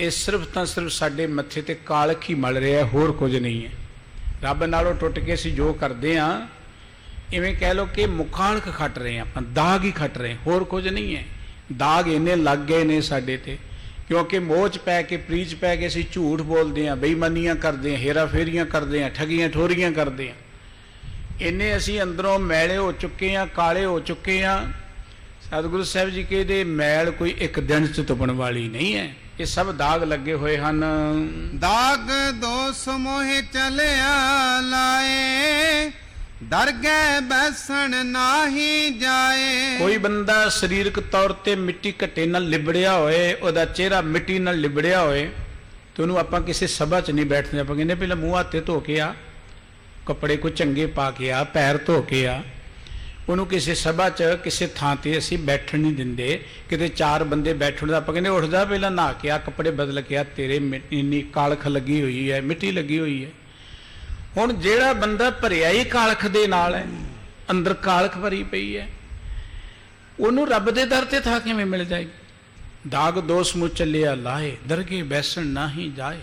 ਇਹ ਸਿਰਫ ਤਾਂ ਸਿਰਫ ਸਾਡੇ ਮੱਥੇ ਤੇ ਕਾਲਖ ਹੀ ਮਲ ਰਿਹਾ, ਹੋਰ ਕੁਝ ਨਹੀਂ ਹੈ। ਰੱਬ ਨਾਲੋਂ ਟੁੱਟ ਕੇ ਅਸੀਂ ਜੋ ਕਰਦੇ ਆ, ਇਵੇਂ ਕਹਿ ਲਓ ਕਿ ਮੁਖਾਲਖ ਖੱਟ ਰਹੇ ਆਪਾਂ, ਦਾਗ ਹੀ ਖੱਟ ਰਹੇ, ਹੋਰ ਕੁਝ ਨਹੀਂ ਹੈ। ਦਾਗ ਇੰਨੇ ਲੱਗ ਗਏ ਨੇ ਸਾਡੇ ਤੇ, ਕਿਉਂਕਿ ਮੋਹ ਚ ਪੈ ਕੇ, ਪ੍ਰੀਤ ਪੈ ਕੇ ਅਸੀਂ ਝੂਠ ਬੋਲਦੇ ਹਾਂ, ਬੇਈਮਾਨੀਆਂ ਕਰਦੇ ਹਾਂ, ਹੇਰਾ ਫੇਰੀਆਂ ਕਰਦੇ ਹਾਂ, ਠੱਗੀਆਂ ਠੋਰੀਆਂ ਕਰਦੇ ਹਾਂ। ਇੰਨੇ ਅਸੀਂ ਅੰਦਰੋਂ ਮੈਲੇ ਹੋ ਚੁੱਕੇ ਹਾਂ, ਕਾਲੇ ਹੋ ਚੁੱਕੇ ਹਾਂ। ਸਤਿਗੁਰੂ ਸਾਹਿਬ ਜੀ ਕਹਿੰਦੇ ਮੈਲ ਕੋਈ ਇੱਕ ਦਿਨ ਚ ਧੁੱਪਣ ਵਾਲੀ ਨਹੀਂ ਹੈ, ਇਹ ਸਭ ਦਾਗ ਲੱਗੇ ਹੋਏ ਹਨ। ਦਾਗ ਦੋਸ ਮੋਹਿ ਚਲਿਆ ਲਾਏ, ਡਰ ਗਏ ਬੈਸਣ ਨਾਹੀ ਜਾਏ। ਕੋਈ ਬੰਦਾ ਸਰੀਰਕ ਤੌਰ ਤੇ ਮਿੱਟੀ ਘੱਟੇ ਨਾਲ ਲਿਬੜਿਆ ਹੋਏ, ਉਹਦਾ ਚਿਹਰਾ ਮਿੱਟੀ ਨਾਲ ਲਿਬੜਿਆ ਹੋਏ, ਤੇ ਉਹਨੂੰ ਆਪਾਂ ਕਿਸੇ ਸਭਾ 'ਚ ਨਹੀਂ ਬੈਠਦੇ। ਆਪਾਂ ਕਹਿੰਦੇ ਪਹਿਲਾਂ ਮੂੰਹ ਹੱਥ ਧੋ ਕੇ ਆ, ਕੱਪੜੇ ਕੋਈ ਚੰਗੇ ਪਾ ਕੇ ਆ, ਪੈਰ ਧੋ ਕੇ ਆ। ਉਹਨੂੰ ਕਿਸੇ ਸਭਾ 'ਚ ਕਿਸੇ ਥਾਂ ਤੇ ਅਸੀਂ ਬੈਠਣ ਨਹੀਂ ਦਿੰਦੇ। ਕਿਤੇ ਚਾਰ ਬੰਦੇ ਬੈਠਣ ਦਾ ਆਪਾਂ ਕਹਿੰਦੇ ਉੱਠ ਜਾ ਪਹਿਲਾਂ ਨਹਾ ਕੇ ਆ, ਕੱਪੜੇ ਬਦਲ ਕੇ ਆ, ਤੇਰੇ ਇੰਨੀ ਕਾਲਖ ਲੱਗੀ ਹੋਈ ਹੈ, ਮਿੱਟੀ ਲੱਗੀ ਹੋਈ ਹੈ। ਹੁਣ ਜਿਹੜਾ ਬੰਦਾ ਭਰਿਆ ਹੀ ਕਾਲਖ ਦੇ ਨਾਲ ਹੈ, ਅੰਦਰ ਕਾਲਖ ਭਰੀ ਪਈ ਹੈ, ਉਹਨੂੰ ਰੱਬ ਦੇ ਦਰ ਤੇ ਥਾਂ ਕਿਵੇਂ ਮਿਲ ਜਾਏਗੀ। ਦਾਗ ਦੋਸ ਮੁ ਚੱਲਿਆ ਲਾਏ, ਦਰਗੇ ਬੈਸਣ ਨਾਹੀ ਜਾਏ।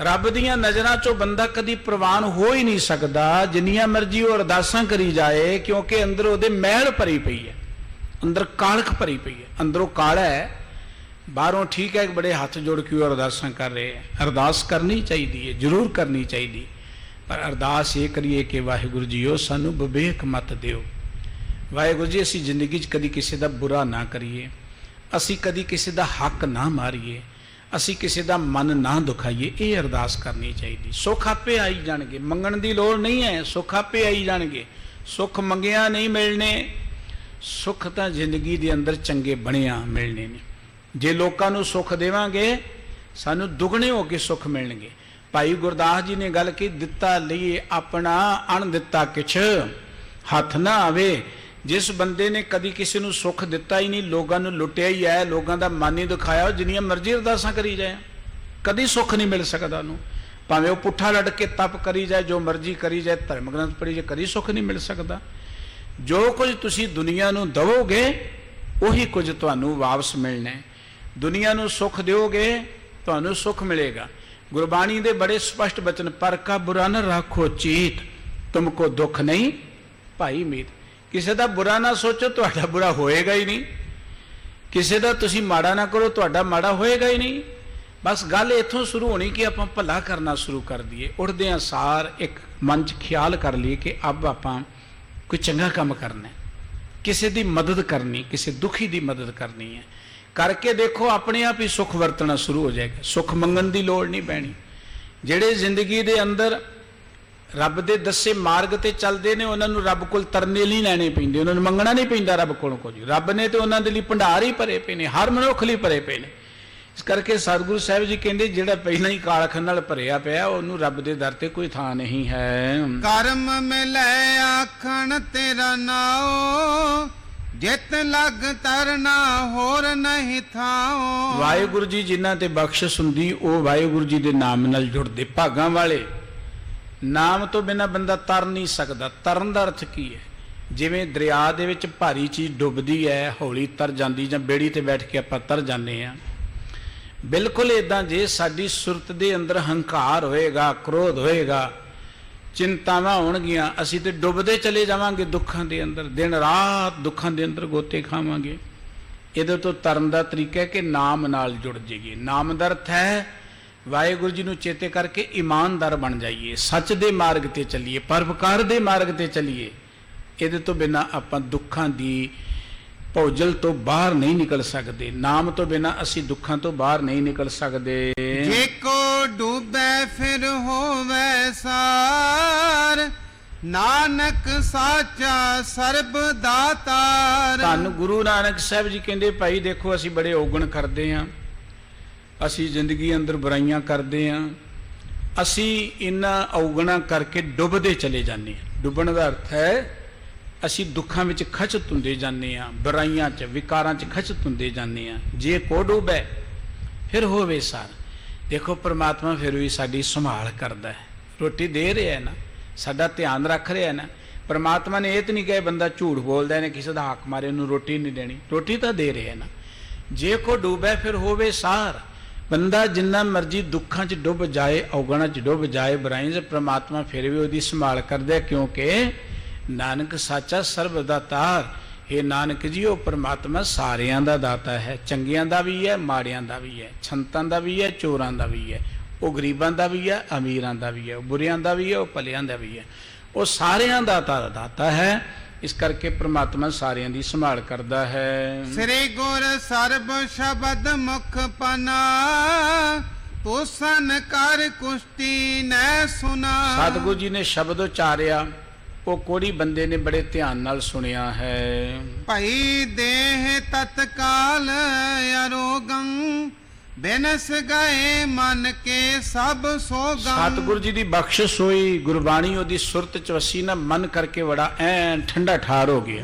ਰੱਬ ਦੀਆਂ ਨਜ਼ਰਾਂ ਚੋਂ ਬੰਦਾ ਕਦੀ ਪ੍ਰਵਾਨ ਹੋ ਹੀ ਨਹੀਂ ਸਕਦਾ, ਜਿੰਨੀਆਂ ਮਰਜ਼ੀ ਉਹ ਅਰਦਾਸਾਂ ਕਰੀ ਜਾਏ, ਕਿਉਂਕਿ ਅੰਦਰ ਉਹਦੇ ਮੈਲ ਭਰੀ ਪਈ ਹੈ, ਅੰਦਰ ਕਾਲਖ ਭਰੀ ਪਈ ਹੈ। ਅੰਦਰੋਂ ਕਾਲਾ ਹੈ, ਬਾਹਰੋਂ ਠੀਕ ਹੈ, ਬੜੇ ਹੱਥ ਜੋੜ ਕੇ ਉਹ ਅਰਦਾਸਾਂ ਕਰ ਰਹੇ ਹੈ। ਅਰਦਾਸ ਕਰਨੀ ਚਾਹੀਦੀ ਹੈ, ਜ਼ਰੂਰ ਕਰਨੀ ਚਾਹੀਦੀ, ਪਰ ਅਰਦਾਸ ਇਹ ਕਰੀਏ ਕਿ ਵਾਹਿਗੁਰੂ ਜੀਓ ਸਾਨੂੰ ਵਿਵੇਕ ਮਤ ਦਿਓ। ਵਾਹਿਗੁਰੂ ਜੀ ਅਸੀਂ ਜ਼ਿੰਦਗੀ 'ਚ ਕਦੀ ਕਿਸੇ ਦਾ ਬੁਰਾ ਨਾ ਕਰੀਏ, ਅਸੀਂ ਕਦੀ ਕਿਸੇ ਦਾ ਹੱਕ ਨਾ ਮਾਰੀਏ, ਅਸੀਂ ਕਿਸੇ ਦਾ ਮਨ ਨਾ ਦੁਖਾਈਏ, ਇਹ ਅਰਦਾਸ ਕਰਨੀ ਚਾਹੀਦੀ। ਸੁੱਖ ਆਪੇ ਆਈ ਜਾਣਗੇ, ਮੰਗਣ ਦੀ ਲੋੜ ਨਹੀਂ ਹੈ, ਸੁੱਖ ਆਪੇ ਆਈ ਜਾਣਗੇ। ਸੁੱਖ ਮੰਗਿਆ ਨਹੀਂ ਮਿਲਣੇ, ਸੁੱਖ ਤਾਂ ਜ਼ਿੰਦਗੀ ਦੇ ਅੰਦਰ ਚੰਗੇ ਬਣਿਆ ਮਿਲਣੇ ਨੇ। ਜੇ ਲੋਕਾਂ ਨੂੰ ਸੁੱਖ ਦੇਵਾਂਗੇ ਸਾਨੂੰ ਦੁੱਗਣੇ ਹੋ ਕੇ ਸੁੱਖ ਮਿਲਣਗੇ। ਭਾਈ ਗੁਰਦਾਸ ਜੀ ਨੇ ਗੱਲ ਕੀ, ਦਿੱਤਾ ਲਈਏ ਆਪਣਾ ਅਣ ਦਿੱਤਾ ਕਿਛ, ਹੱਥ ਨਾ ਆਵੇ ਜਿਸ ਬੰਦੇ ਨੇ ਕਦੀ ਕਿਸੇ ਨੂੰ ਸੁੱਖ ਦਿੱਤਾ ਹੀ ਨਹੀਂ, ਲੋਕਾਂ ਨੂੰ ਲੁੱਟਿਆ ਹੀ ਹੈ, ਲੋਕਾਂ ਦਾ ਮਨ ਹੀ ਦਿਖਾਇਆ, ਜਿੰਨੀਆਂ ਮਰਜ਼ੀ ਅਰਦਾਸਾਂ ਕਰੀ ਜਾਏ ਕਦੀ ਸੁੱਖ ਨਹੀਂ ਮਿਲ ਸਕਦਾ ਉਹਨੂੰ। ਭਾਵੇਂ ਉਹ ਪੁੱਠਾ ਲੜ ਕੇ ਤਪ ਕਰੀ ਜਾਏ, ਜੋ ਮਰਜ਼ੀ ਕਰੀ ਜਾਏ, ਧਰਮ ਗ੍ਰੰਥ ਪੜ੍ਹੀ ਜਾਏ, ਕਦੀ ਸੁੱਖ ਨਹੀਂ ਮਿਲ ਸਕਦਾ। ਜੋ ਕੁਝ ਤੁਸੀਂ ਦੁਨੀਆ ਨੂੰ ਦਵੋਗੇ ਉਹੀ ਕੁਝ ਤੁਹਾਨੂੰ ਵਾਪਸ ਮਿਲਣਾ ਹੈ। ਦੁਨੀਆ ਨੂੰ ਸੁੱਖ ਦਿਓਗੇ ਤੁਹਾਨੂੰ ਸੁੱਖ ਮਿਲੇਗਾ। ਗੁਰਬਾਣੀ ਦੇ ਬੜੇ ਸਪਸ਼ਟ ਬਚਨ, ਪਰ ਕਾ ਬੁਰਾ ਨ ਰਾਖੋ ਚੀਤ, ਤੁਮਕੋ ਦੁੱਖ ਨਹੀਂ ਭਾਈ ਮੀਤ। ਕਿਸੇ ਦਾ ਬੁਰਾ ਨਾ ਸੋਚੋ, ਤੁਹਾਡਾ ਬੁਰਾ ਹੋਏਗਾ ਹੀ ਨਹੀਂ। ਕਿਸੇ ਦਾ ਤੁਸੀਂ ਮਾੜਾ ਨਾ ਕਰੋ, ਤੁਹਾਡਾ ਮਾੜਾ ਹੋਏਗਾ ਹੀ ਨਹੀਂ। ਬਸ ਗੱਲ ਇੱਥੋਂ ਸ਼ੁਰੂ ਹੋਣੀ ਕਿ ਆਪਾਂ ਭਲਾ ਕਰਨਾ ਸ਼ੁਰੂ ਕਰ ਦਈਏ। ਉੱਠਦਿਆਂ ਸਾਰ ਇੱਕ ਮਨ 'ਚ ਖਿਆਲ ਕਰ ਲਈਏ ਕਿ ਅੱਬ ਆਪਾਂ ਕੋਈ ਚੰਗਾ ਕੰਮ ਕਰਨਾ, ਕਿਸੇ ਦੀ ਮਦਦ ਕਰਨੀ, ਕਿਸੇ ਦੁਖੀ ਦੀ ਮਦਦ ਕਰਨੀ ਹੈ। ਕਰਕੇ ਦੇਖੋ ਆਪਣੇ ਆਪ ਹੀ ਸੁੱਖ ਵਰਤਣਾ ਸ਼ੁਰੂ ਹੋ ਜਾਏਗਾ। ਸੁੱਖ ਮੰਗਣ ਦੀ ਲੋੜ ਨਹੀਂ ਪੈਣੀ। ਜਿਹੜੇ ਜ਼ਿੰਦਗੀ ਦੇ ਅੰਦਰ ਰੱਬ ਦੇ ਦੱਸੇ ਮਾਰਗ ਤੇ ਚੱਲਦੇ ਨੇ ਉਹਨਾਂ ਨੂੰ ਰੱਬ ਕੋਲ ਤਰਨੇ ਨਹੀਂ ਲੈਣੇ ਪੈਂਦੇ, ਉਹਨਾਂ ਨੂੰ ਮੰਗਣਾ ਨਹੀਂ ਪੈਂਦਾ ਰੱਬ ਕੋਲੋਂ ਕੁਝ। ਰੱਬ ਨੇ ਤੇ ਉਹਨਾਂ ਦੇ ਲਈ ਭੰਡਾਰ ਹੀ ਭਰੇ ਪਏ ਨੇ, ਹਰ ਮਨੁੱਖ ਲਈ ਭਰੇ ਪਏ ਨੇ। ਇਸ ਕਰਕੇ ਸਤਿਗੁਰੂ ਸਾਹਿਬ ਜੀ ਕਹਿੰਦੇ ਜਿਹੜਾ ਪਹਿਲਾਂ ਹੀ ਕਾਲਖ ਨਾਲ ਭਰਿਆ ਪਿਆ ਉਹਨੂੰ ਰੱਬ ਦੇ ਦਰ ਤੇ ਕੋਈ ਥਾਂ ਨਹੀਂ ਹੈ। ਕਰਮ ਮਿਲੈ ਆਖਣ ਤੇਰਾ ਨਾਉ, ਜਿਤ ਲਗ ਤਰਨਾ ਹੋਰ ਨਹੀਂ ਥਾਉ। ਵਾਹਿਗੁਰੂ ਜੀ ਜਿਨ੍ਹਾਂ ਤੇ ਬਖਸ਼ਿਸ਼ ਹੁੰਦੀ ਉਹ ਵਾਹਿਗੁਰੂ ਜੀ ਦੇ ਨਾਮ ਨਾਲ ਜੁੜਦੇ, ਭਾਗਾਂ ਵਾਲੇ। ਨਾਮ ਤੋਂ ਬਿਨਾਂ ਬੰਦਾ ਤਰ ਨਹੀਂ ਸਕਦਾ। ਤਰਨ ਦਾ ਅਰਥ ਕੀ ਹੈ? ਜਿਵੇਂ ਦਰਿਆ ਦੇ ਵਿੱਚ ਭਾਰੀ ਚੀਜ਼ ਡੁੱਬਦੀ ਹੈ, ਹੌਲੀ ਤਰ ਜਾਂਦੀ, ਜਾਂ ਬੇੜੀ ਤੇ ਬੈਠ ਕੇ ਆਪਾਂ ਤਰ ਜਾਂਦੇ ਹਾਂ। ਬਿਲਕੁਲ ਇਦਾਂ ਜੇ ਸਾਡੀ ਸੁਰਤ ਦੇ ਅੰਦਰ ਹੰਕਾਰ ਹੋਏਗਾ, ਕ੍ਰੋਧ ਹੋਏਗਾ, ਚਿੰਤਾਵਾਂ ਹੋਣਗੀਆਂ, ਅਸੀਂ ਤੇ ਡੁੱਬਦੇ ਚਲੇ ਜਾਵਾਂਗੇ ਦੁੱਖਾਂ ਦੇ ਅੰਦਰ, ਦਿਨ ਰਾਤ ਦੁੱਖਾਂ ਦੇ ਅੰਦਰ ਗੋਤੇ ਖਾਵਾਂਗੇ। ਇਹਦੇ ਤੋਂ ਤਰਨ ਦਾ ਤਰੀਕਾ ਹੈ ਕਿ ਨਾਮ ਨਾਲ ਜੁੜ ਜਾਈਏ। ਨਾਮ ਦਾ ਅਰਥ ਹੈ ਵਾਹਿਗੁਰੂ ਜੀ ਨੂੰ ਚੇਤੇ ਕਰਕੇ ਇਮਾਨਦਾਰ ਬਣ ਜਾਈਏ, ਸੱਚ ਦੇ ਮਾਰਗ ਤੇ ਚੱਲੀਏ, ਪਰਉਪਕਾਰ ਦੇ ਮਾਰਗ ਤੇ ਚੱਲੀਏ। ਇਹਦੇ ਤੋਂ ਬਿਨਾਂ ਆਪਾਂ ਦੁੱਖਾਂ ਦੀ ਭੌਜਲ ਤੋਂ ਬਾਹਰ ਨਹੀਂ ਨਿਕਲ ਸਕਦੇ। ਨਾਮ ਤੋਂ ਬਿਨਾਂ ਅਸੀਂ ਦੁੱਖਾਂ ਤੋਂ ਬਾਹਰ ਨਹੀਂ ਨਿਕਲ ਸਕਦੇ। ਜੇ ਕੋ ਡੂਬੈ ਫਿਰ ਹੋਵੇ ਸਾਰ, ਨਾਨਕ ਸਾਚਾ ਸਰਬ ਦਾਤਾਰ। ਧੰਨ ਗੁਰੂ ਨਾਨਕ ਸਾਹਿਬ ਜੀ ਕਹਿੰਦੇ, ਭਾਈ ਦੇਖੋ ਅਸੀਂ ਬੜੇ ਔਗਣ ਕਰਦੇ ਹਾਂ, ਅਸੀਂ ਜ਼ਿੰਦਗੀ ਅੰਦਰ ਬੁਰਾਈਆਂ ਕਰਦੇ ਹਾਂ, ਅਸੀਂ ਇਹਨਾਂ ਔਗਣਾਂ ਕਰਕੇ ਡੁੱਬਦੇ ਚਲੇ ਜਾਂਦੇ ਹਾਂ। ਡੁੱਬਣ ਦਾ ਅਰਥ ਹੈ ਅਸੀਂ ਦੁੱਖਾਂ ਵਿੱਚ ਖਚਤ ਹੁੰਦੇ ਜਾਂਦੇ ਹਾਂ, ਬੁਰਾਈਆਂ 'ਚ, ਵਿਕਾਰਾਂ 'ਚ ਖਚਤ ਹੁੰਦੇ ਜਾਂਦੇ ਹਾਂ। ਜੇ ਕੋ ਡੁੱਬੈ ਫਿਰ ਹੋਵੇ ਸਾਰ। ਦੇਖੋ ਪ੍ਰਮਾਤਮਾ ਫਿਰ ਵੀ ਸਾਡੀ ਸੰਭਾਲ ਕਰਦਾ ਹੈ, ਰੋਟੀ ਦੇ ਰਿਹਾ ਨਾ, ਸਾਡਾ ਧਿਆਨ ਰੱਖ ਰਿਹਾ ਨਾ। ਪ੍ਰਮਾਤਮਾ ਨੇ ਇਹ ਤਾਂ ਨਹੀਂ ਕਿਹਾ ਬੰਦਾ ਝੂਠ ਬੋਲਦਾ ਨੇ, ਕਿਸੇ ਦਾ ਹੱਕ ਮਾਰੇ ਉਹਨੂੰ ਰੋਟੀ ਨਹੀਂ ਦੇਣੀ, ਰੋਟੀ ਤਾਂ ਦੇ ਰਿਹਾ ਨਾ। ਜੇ ਕੋ ਡੁੱਬੈ ਫਿਰ ਹੋਵੇ ਸਾਰ। ਬੰਦਾ ਜਿੰਨਾ ਮਰਜ਼ੀ ਦੁੱਖਾਂ 'ਚ ਡੁੱਬ ਜਾਏ, ਔਗਣਾਂ 'ਚ ਡੁੱਬ ਜਾਏ, ਬੁਰਾਈਆਂ 'ਚ, ਪ੍ਰਮਾਤਮਾ ਫਿਰ ਵੀ ਉਹਦੀ ਸੰਭਾਲ ਕਰਦਾ, ਕਿਉਂਕਿ ਨਾਨਕ ਸਾਚਾ ਸਰਬ ਦਾਤਾਰ। ਇਹ ਨਾਨਕ ਜੀ ਉਹ ਪ੍ਰਮਾਤਮਾ ਸਾਰਿਆਂ ਦਾ ਦਾਤਾ ਹੈ, ਚੰਗਿਆਂ ਦਾ ਵੀ ਹੈ, ਮਾੜਿਆਂ ਦਾ ਵੀ ਹੈ, ਛੰਤਾਂ ਦਾ ਵੀ ਹੈ, ਚੋਰਾਂ ਦਾ ਵੀ ਹੈ, ਉਹ ਗਰੀਬਾਂ ਦਾ ਵੀ ਹੈ, ਅਮੀਰਾਂ ਦਾ ਵੀ ਹੈ, ਉਹ ਬੁਰਿਆਂ ਦਾ ਵੀ ਹੈ, ਉਹ ਭਲਿਆਂ ਦਾ ਵੀ ਹੈ। ਉਹ ਸਾਰਿਆਂ ਦਾ ਦਾਤਾ ਹੈ। ਇਸ ਕਰਕੇ ਪ੍ਰਮਾਤਮਾ ਸਾਰਿਆਂ ਦੀ ਸੰਭਾਲ ਕਰਦਾ ਹੈ। ਸ੍ਰੀ ਗੁਰ ਸਰਬ ਸ਼ਬਦ ਮੁਖ ਪਨਾ, ਤੋਸਨ ਕਰ ਕੁਸ਼ਤੀ ਨੈ ਸੁਨਾ। ਸਤਿਗੁਰੂ ਜੀ ਨੇ ਸ਼ਬਦ ਉਚਾਰਿਆ, ਉਹ ਕੋੜੀ ਬੰਦੇ ਨੇ ਬੜੇ ਧਿਆਨ ਨਾਲ ਸੁਣਿਆ ਹੈ। ਭਈ ਦੇਹ ਤਤਕਾਲ ਅਰੋਗੰ, ਬਿਨਸ ਗਏ ਮਨ ਕੇ ਸਭ ਸੋਗੰ। ਸਤਿਗੁਰੂ ਜੀ ਦੀ ਬਖਸ਼ਿਸ਼ ਹੋਈ, ਗੁਰਬਾਣੀ ਉਹਦੀ ਸੁਰਤ ਚ ਵਸੀ ਨਾ, ਮਨ ਕਰਕੇ ਬੜਾ ਐਨ ਠੰਡਾ ਠਾਰ ਹੋ ਗਿਆ।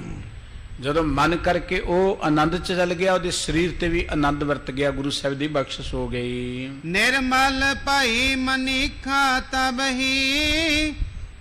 ਜਦੋਂ ਮਨ ਕਰਕੇ ਉਹ ਆਨੰਦ ਚ ਚਲ ਗਿਆ, ਉਹਦੇ ਸਰੀਰ ਤੇ ਵੀ ਆਨੰਦ ਵਰਤ ਗਿਆ, ਗੁਰੂ ਸਾਹਿਬ ਦੀ ਬਖਸ਼ਿਸ਼ ਹੋ ਗਈ। ਨਿਰਮਲ ਭਾਈ ਮਨੀਖਾ ਤਬਹੀ,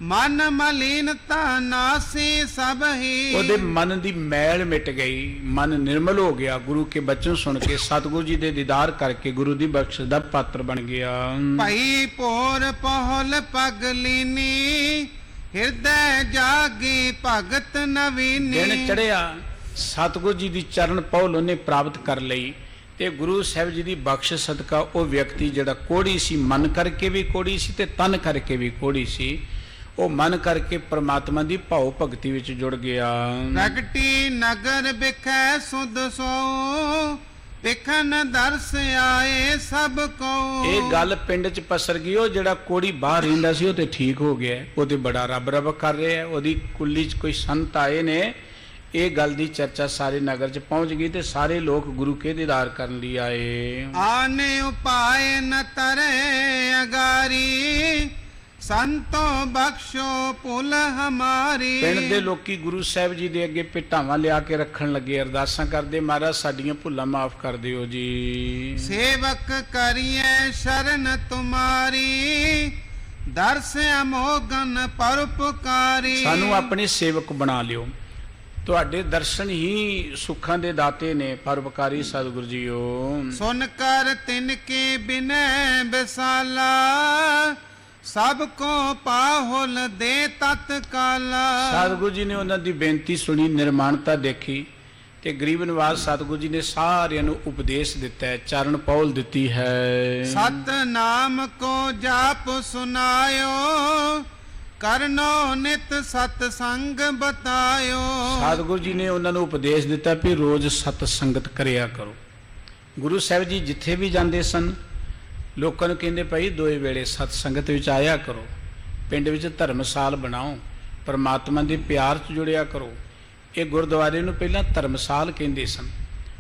ਮਨ ਮਲੀਨਤਾ ਨਾਸੀ ਸਭ ਹੀ। ਉਹਦੇ ਮਨ ਦੀ ਮੈਲ ਮਿਟ ਗਈ, ਮਨ ਨਿਰਮਲ ਹੋ ਗਿਆ। ਗੁਰੂ ਕੇ ਬਚਨ ਸੁਣ ਕੇ, ਸਤਿਗੁਰੂ ਜੀ ਦੇ ਦੀਦਾਰ ਕਰਕੇ ਗੁਰੂ ਦੀ ਬਖਸ਼ਿਸ਼ ਦਾ ਪਾਤਰ ਬਣ ਗਿਆ। ਭਾਈ ਭੋਰ ਪਹਲ ਪਗ ਲੀਨੀ, ਹਿਰਦੈ ਜਾਗੀ ਭਗਤ ਨਵੀਨੀ। ਦਿਨ ਚੜਿਆ, ਸਤਿਗੁਰੂ ਜੀ ਦੀ ਚਰਨ ਪੌਲ ਉਹਨੇ ਪ੍ਰਾਪਤ ਕਰ ਲਈ, ਤੇ ਗੁਰੂ ਸਾਹਿਬ ਜੀ ਦੀ ਬਖਸ਼ਿਸ਼ ਸਦਕਾ ਉਹ ਵਿਅਕਤੀ ਜਿਹੜਾ ਕੋੜੀ ਸੀ, ਮਨ ਕਰਕੇ ਵੀ ਕੋੜੀ ਸੀ ਤੇ ਤਨ ਕਰਕੇ ਵੀ ਕੋੜੀ ਸੀ, ਉਹ ਮਨ ਕਰਕੇ ਪ੍ਰਮਾਤਮਾ ਦੀ ਭਾਉ ਭਗਤੀ ਵਿੱਚ ਜੁੜ ਗਿਆ। ਪ੍ਰਗਟੀ ਨਗਰ ਬਿਖੈ ਸੁਧ ਸੋ, ਵਿਖਨ ਦਰਸ ਆਏ ਸਭ ਕੋ। ਇਹ ਗੱਲ ਪਿੰਡ 'ਚ ਪਸਰ ਗਈ। ਉਹ ਜਿਹੜਾ ਕੋੜੀ ਬਾਹਰ ਰਹਿੰਦਾ ਸੀ ਉਹ ਤੇ ਠੀਕ ਹੋ ਗਿਆ, ਉਹ ਤੇ ਬੜਾ ਰੱਬ ਰੱਬ ਕਰ ਰਿਹਾ। ਉਹਦੀ ਕੁੱਲੀ 'ਚ ਕੋਈ ਸੰਤ ਆਏ ਨੇ, ਇਹ ਗੱਲ ਦੀ ਚਰਚਾ ਸਾਰੇ ਨਗਰ 'ਚ ਪਹੁੰਚ ਗਈ ਤੇ ਸਾਰੇ ਲੋਕ ਗੁਰੂ ਕੇ ਦੀਦਾਰ ਕਰਨ ਲਈ ਆਏ। ਆਨੇ ਉਪਾਏ ਨ ਤਰੇ ਅਗਾਰੀ, ਸੰਤੋ ਬਖਸ਼ੋ ਭੁੱਲ ਹਮਾਰੀ। ਪਿੰਡ ਦੇ ਲੋਕੀ ਗੁਰੂ ਸਾਹਿਬ ਜੀ ਦੇ ਅੱਗੇ ਭੇਟਾਵਾਂ ਲਿਆ ਕੇ ਰੱਖਣ ਲੱਗੇ, ਅਰਦਾਸਾਂ ਕਰਦੇ, ਮਹਾਰਾਜ ਸਾਡੀਆਂ ਭੁੱਲਾਂ ਮਾਫ ਕਰ ਦਿਓ ਜੀ। ਸੇਵਕ ਕਰੀਏ ਸ਼ਰਨ ਤੁਮਾਰੀ, ਦਰਸ ਅਮੋਗਨ ਪਰਉਪਕਾਰੀ। ਸਾਨੂੰ ਆਪਣੇ ਸੇਵਕ ਬਣਾ ਲਿਓ, ਤੁਹਾਡੇ ਦਰਸ਼ਨ ਹੀ ਸੁੱਖਾਂ ਦੇ ਦਾਤੇ ਨੇ, ਪਰਉਪਕਾਰੀ ਸਤਿਗੁਰੂ ਜੀਓ। ਸੁਨ ਕਰ ਤਿਨ ਕੇ ਬਿਨੈ ਬਿਸਾਲਾ, ਸਭ ਕੋ ਪਾਹੁਲ ਦੇ ਤਤਕਾਲਾ। ਸਤਿਗੁਰੂ ਜੀ ਨੇ ਉਹਨਾਂ ਦੀ ਬੇਨਤੀ ਸੁਣੀ, ਨਿਰਮਾਣਤਾ ਦੇਖੀ ਤੇ ਗਰੀਬ ਨਿਵਾਜ ਸਤਿਗੁਰੂ ਜੀ ਨੇ ਸਾਰਿਆਂ ਨੂੰ ਉਪਦੇਸ਼ ਦਿੱਤਾ ਹੈ, ਚਰਨ ਪੌਲ ਦਿੱਤੀ ਹੈ। ਸਤ ਨਾਮ ਕੋ ਜਾਪ ਸੁਨਾਇਓ, ਕਰਨੋ ਨਿਤ ਸਤ ਸੰਗ ਬਤਾਇਓ। ਸਤਿਗੁਰੂ ਜੀ ਨੇ ਉਹਨਾਂ ਨੂੰ ਉਪਦੇਸ਼ ਦਿੱਤਾ ਵੀ ਰੋਜ਼ ਸਤ ਸੰਗਤ ਕਰਿਆ ਕਰੋ। ਗੁਰੂ ਸਾਹਿਬ ਜੀ ਜਿੱਥੇ ਵੀ ਜਾਂਦੇ ਸਨ ਲੋਕਾਂ ਨੂੰ ਕਹਿੰਦੇ ਭਾਈ ਦੋਏ ਵੇਲੇ ਸਤ ਸੰਗਤ ਵਿੱਚ ਆਇਆ ਕਰੋ, ਪਿੰਡ ਵਿੱਚ ਧਰਮਸਾਲ ਬਣਾਓ, ਪਰਮਾਤਮਾ ਦੇ ਪਿਆਰ 'ਚ ਜੁੜਿਆ ਕਰੋ। ਇਹ ਗੁਰਦੁਆਰੇ ਨੂੰ ਪਹਿਲਾਂ ਧਰਮਸਾਲ ਕਹਿੰਦੇ ਸਨ,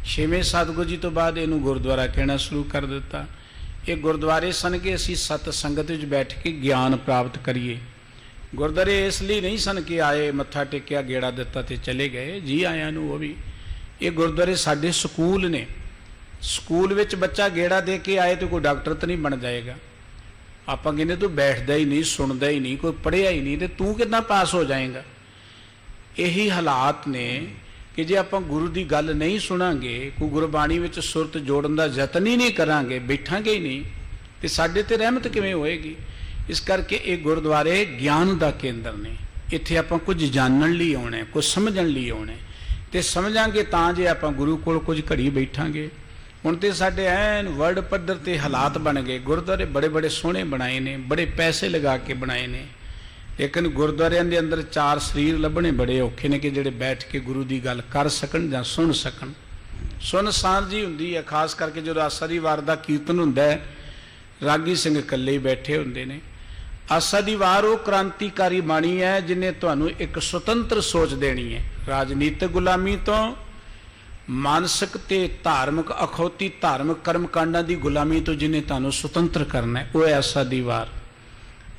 ਛੇਵੇਂ ਸਤਿਗੁਰੂ ਜੀ ਤੋਂ ਬਾਅਦ ਇਹਨੂੰ ਗੁਰਦੁਆਰਾ ਕਹਿਣਾ ਸ਼ੁਰੂ ਕਰ ਦਿੱਤਾ। ਇਹ ਗੁਰਦੁਆਰੇ ਸਨ ਕਿ ਅਸੀਂ ਸਤ ਸੰਗਤ ਵਿੱਚ ਬੈਠ ਕੇ ਗਿਆਨ ਪ੍ਰਾਪਤ ਕਰੀਏ। ਗੁਰਦੁਆਰੇ ਇਸ ਲਈ ਨਹੀਂ ਸਨ ਕਿ ਆਏ ਮੱਥਾ ਟੇਕਿਆ ਗੇੜਾ ਦਿੱਤਾ ਤੇ ਚਲੇ ਗਏ, ਜੀ ਆਇਆਂ ਨੂੰ ਉਹ ਵੀ। ਇਹ ਗੁਰਦੁਆਰੇ ਸਾਡੇ ਸਕੂਲ ਨੇ, ਸਕੂਲ ਵਿੱਚ ਬੱਚਾ ਗੇੜਾ ਦੇ ਕੇ ਆਏ ਤੇ ਕੋਈ ਡਾਕਟਰ ਤਾਂ ਨਹੀਂ ਬਣ ਜਾਏਗਾ। ਆਪਾਂ ਕਹਿੰਦੇ ਤੂੰ ਬੈਠਦਾ ਹੀ ਨਹੀਂ, ਸੁਣਦਾ ਹੀ ਨਹੀਂ, ਕੋਈ ਪੜ੍ਹਿਆ ਹੀ ਨਹੀਂ ਤੇ ਤੂੰ ਕਿੱਦਾਂ ਪਾਸ ਹੋ ਜਾਏਗਾ। ਇਹੀ ਹਾਲਾਤ ਨੇ ਕਿ ਜੇ ਆਪਾਂ ਗੁਰੂ ਦੀ ਗੱਲ ਨਹੀਂ ਸੁਣਾਂਗੇ, ਕੋਈ ਗੁਰਬਾਣੀ ਵਿੱਚ ਸੁਰਤ ਜੋੜਨ ਦਾ ਯਤਨ ਹੀ ਨਹੀਂ ਕਰਾਂਗੇ, ਬੈਠਾਂਗੇ ਹੀ ਨਹੀਂ, ਤੇ ਸਾਡੇ ਤੇ ਰਹਿਮਤ ਕਿਵੇਂ ਹੋਏਗੀ। ਇਸ ਕਰਕੇ ਇਹ ਗੁਰਦੁਆਰੇ ਗਿਆਨ ਦਾ ਕੇਂਦਰ ਨੇ, ਇੱਥੇ ਆਪਾਂ ਕੁਝ ਜਾਣਨ ਲਈ ਆਉਣਾ, ਕੁਝ ਸਮਝਣ ਲਈ ਆਉਣਾ, ਤੇ ਸਮਝਾਂਗੇ ਤਾਂ ਜੇ ਆਪਾਂ ਗੁਰੂ ਕੋਲ ਕੁਝ ਘੜੀ ਬੈਠਾਂਗੇ। ਹੁਣ ਤੇ ਸਾਡੇ ਐਨ ਵਰਲਡ ਪੱਧਰ ਤੇ ਹਾਲਾਤ ਬਣ ਗਏ, ਗੁਰਦੁਆਰੇ ਬੜੇ ਬੜੇ ਸੋਹਣੇ ਬਣਾਏ ਨੇ, ਬੜੇ ਪੈਸੇ ਲਗਾ ਕੇ ਬਣਾਏ ਨੇ, ਲੇਕਿਨ ਗੁਰਦੁਆਰਿਆਂ ਦੇ ਅੰਦਰ ਚਾਰ ਸਰੀਰ ਲੱਭਣੇ ਬੜੇ ਔਖੇ ਨੇ ਕਿ ਜਿਹੜੇ ਬੈਠ ਕੇ ਗੁਰੂ ਦੀ ਗੱਲ ਕਰ ਸਕਣ ਜਾਂ ਸੁਣ ਸਕਣ। ਸੁਨਸਾਨ ਜੀ ਹੁੰਦੀ ਹੈ, ਖਾਸ ਕਰਕੇ ਜਦੋਂ ਆਸਾ ਦੀ ਵਾਰ ਦਾ ਕੀਰਤਨ ਹੁੰਦਾ ਹੈ, ਰਾਗੀ ਸਿੰਘ ਇਕੱਲੇ ਹੀ ਬੈਠੇ ਹੁੰਦੇ ਨੇ। ਆਸਾ ਦੀ ਵਾਰ ਉਹ ਕ੍ਰਾਂਤੀਕਾਰੀ ਬਾਣੀ ਹੈ ਜਿਹਨੇ ਤੁਹਾਨੂੰ ਇੱਕ ਸੁਤੰਤਰ ਸੋਚ ਦੇਣੀ ਹੈ, ਰਾਜਨੀਤਿਕ ਗੁਲਾਮੀ ਤੋਂ, ਮਾਨਸਿਕ ਤੇ ਧਾਰਮਿਕ ਅਖੌਤੀ ਧਾਰਮਿਕ ਕਰਮ ਕਾਂਡਾਂ ਦੀ ਗੁਲਾਮੀ ਤੋਂ ਜਿਹਨੇ ਤੁਹਾਨੂੰ ਸੁਤੰਤਰ ਕਰਨਾ ਹੈ, ਉਹ ਹੈ ਆਸਾ ਦੀ ਵਾਰ।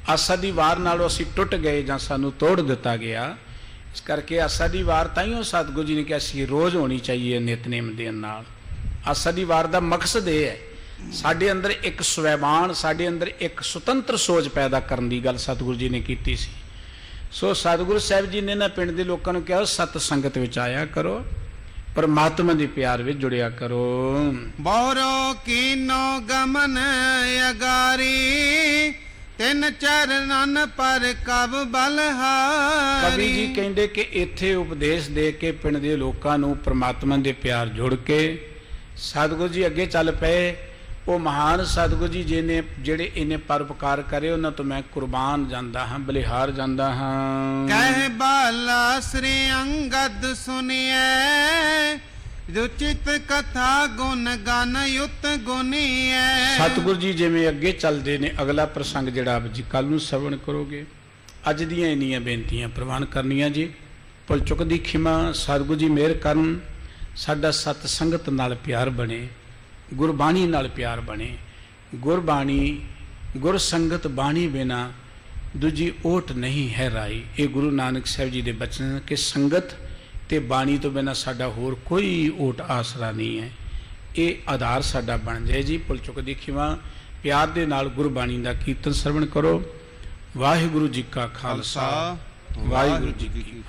ਆਸਾ ਦੀ ਵਾਰ ਨਾਲੋਂ ਅਸੀਂ ਟੁੱਟ ਗਏ ਜਾਂ ਸਾਨੂੰ ਤੋੜ ਦਿੱਤਾ ਗਿਆ। ਇਸ ਕਰਕੇ ਆਸਾ ਦੀ ਵਾਰ ਤਾਈਓ ਸਤਿਗੁਰੂ ਜੀ ਨੇ ਕਿਹਾ ਸੀ ਰੋਜ਼ ਹੋਣੀ ਚਾਹੀਏ ਨਿਤਨੇਮ ਦੇ ਨਾਲ। ਆਸਾ ਦੀ ਵਾਰ ਦਾ ਮਕਸਦ ਇਹ ਹੈ ਸਾਡੇ ਅੰਦਰ ਇੱਕ ਸਵੈਮਾਨ, ਸਾਡੇ ਅੰਦਰ ਇੱਕ ਸੁਤੰਤਰ ਸੋਚ ਪੈਦਾ ਕਰਨ ਦੀ ਗੱਲ ਸਤਿਗੁਰੂ ਜੀ ਨੇ ਕੀਤੀ ਸੀ। ਸੋ ਸਤਿਗੁਰੂ ਸਾਹਿਬ ਜੀ ਨੇ ਨਾ ਪਿੰਡ ਦੇ ਲੋਕਾਂ ਨੂੰ ਕਿਹਾ ਸਤ ਸੰਗਤ ਵਿੱਚ ਆਇਆ ਕਰੋ, ਪਰਮਾਤਮਾ ਦੇ ਪਿਆਰ ਵਿੱਚ ਜੁੜਿਆ ਕਰੋ। ਬੋਰੋ ਕੀਨੋ ਗਮਨ ਅਗਾਰੀ, ਤਿੰਨ ਚਰਨਨ ਪਰ ਕਬ ਬਲਹਾਰੀ। ਕਵੀ ਜੀ ਕਹਿੰਦੇ ਕਿ ਇੱਥੇ ਉਪਦੇਸ਼ ਦੇ ਕੇ ਪਿੰਡ ਦੇ ਲੋਕਾਂ ਨੂੰ ਪਰਮਾਤਮਾ ਦੇ ਪਿਆਰ ਜੁੜ ਕੇ ਸਤਿਗੁਰੂ ਜੀ ਅੱਗੇ ਚੱਲ ਪਏ। ਉਹ ਮਹਾਨ ਸਤਿਗੁਰੂ ਜੀ ਜਿਹੜੇ ਇਹਨੇ ਪਰਉਪਕਾਰ ਕਰੇ, ਉਹਨਾਂ ਤੋਂ ਮੈਂ ਕੁਰਬਾਨ ਜਾਂਦਾ ਹਾਂ, ਬਲਿਹਾਰ ਜਾਂਦਾ ਹਾਂ। ਕਹਿ ਬਾਲਾ ਸ੍ਰੀ ਅੰਗਦ ਸੁਣੀਐ, ਰੁਚਿਤ ਕਥਾ ਗੁਣ ਗਨ ਯੁਤ ਗੁਨੀਐ। ਸਤਿਗੁਰੂ ਜੀ ਜਿਵੇਂ ਅੱਗੇ ਚੱਲਦੇ ਨੇ, ਅਗਲਾ ਪ੍ਰਸੰਗ ਜਿਹੜਾ ਆਪ ਜੀ ਕੱਲ ਨੂੰ ਸ਼ਰਵਣ ਕਰੋਗੇ। ਅੱਜ ਦੀਆਂ ਇੰਨੀਆਂ ਬੇਨਤੀਆਂ ਪ੍ਰਵਾਨ ਕਰਨੀਆਂ ਜੀ। ਭੁੱਲ ਚੁੱਕ ਦੀ ਖਿਮਾ। ਸਤਿਗੁਰੂ ਜੀ ਮਿਹਰ ਕਰਨ, ਸਾਡਾ ਸਤ ਸੰਗਤ ਨਾਲ ਪਿਆਰ ਬਣੇ, ਗੁਰਬਾਣੀ ਨਾਲ ਪਿਆਰ ਬਣੇ। ਗੁਰਬਾਣੀ ਗੁਰ ਸੰਗਤ ਬਾਣੀ ਬਿਨਾ ਦੂਜੀ ਓਟ ਨਹੀਂ ਹੈ ਰਾਈ। ਇਹ ਗੁਰੂ ਨਾਨਕ ਸਾਹਿਬ ਜੀ ਦੇ ਬਚਨ ਕਿ ਸੰਗਤ ਤੇ ਬਾਣੀ ਤੋਂ ਬਿਨਾ ਸਾਡਾ ਹੋਰ ਕੋਈ ਓਟ ਆਸਰਾ ਨਹੀਂ ਹੈ। ਇਹ ਆਧਾਰ ਸਾਡਾ ਬਣ ਜਾਏ ਜੀ। ਭੁੱਲ ਚੁੱਕ ਦੀ ਖਿਮਾ। ਪਿਆਰ ਦੇ ਨਾਲ ਗੁਰਬਾਣੀ ਦਾ ਕੀਰਤਨ ਸਰਵਣ ਕਰੋ। ਵਾਹਿਗੁਰੂ ਜੀ ਕਾ ਖਾਲਸਾ, ਵਾਹਿਗੁਰੂ ਜੀ ਕੀ ਫਤਿਹ।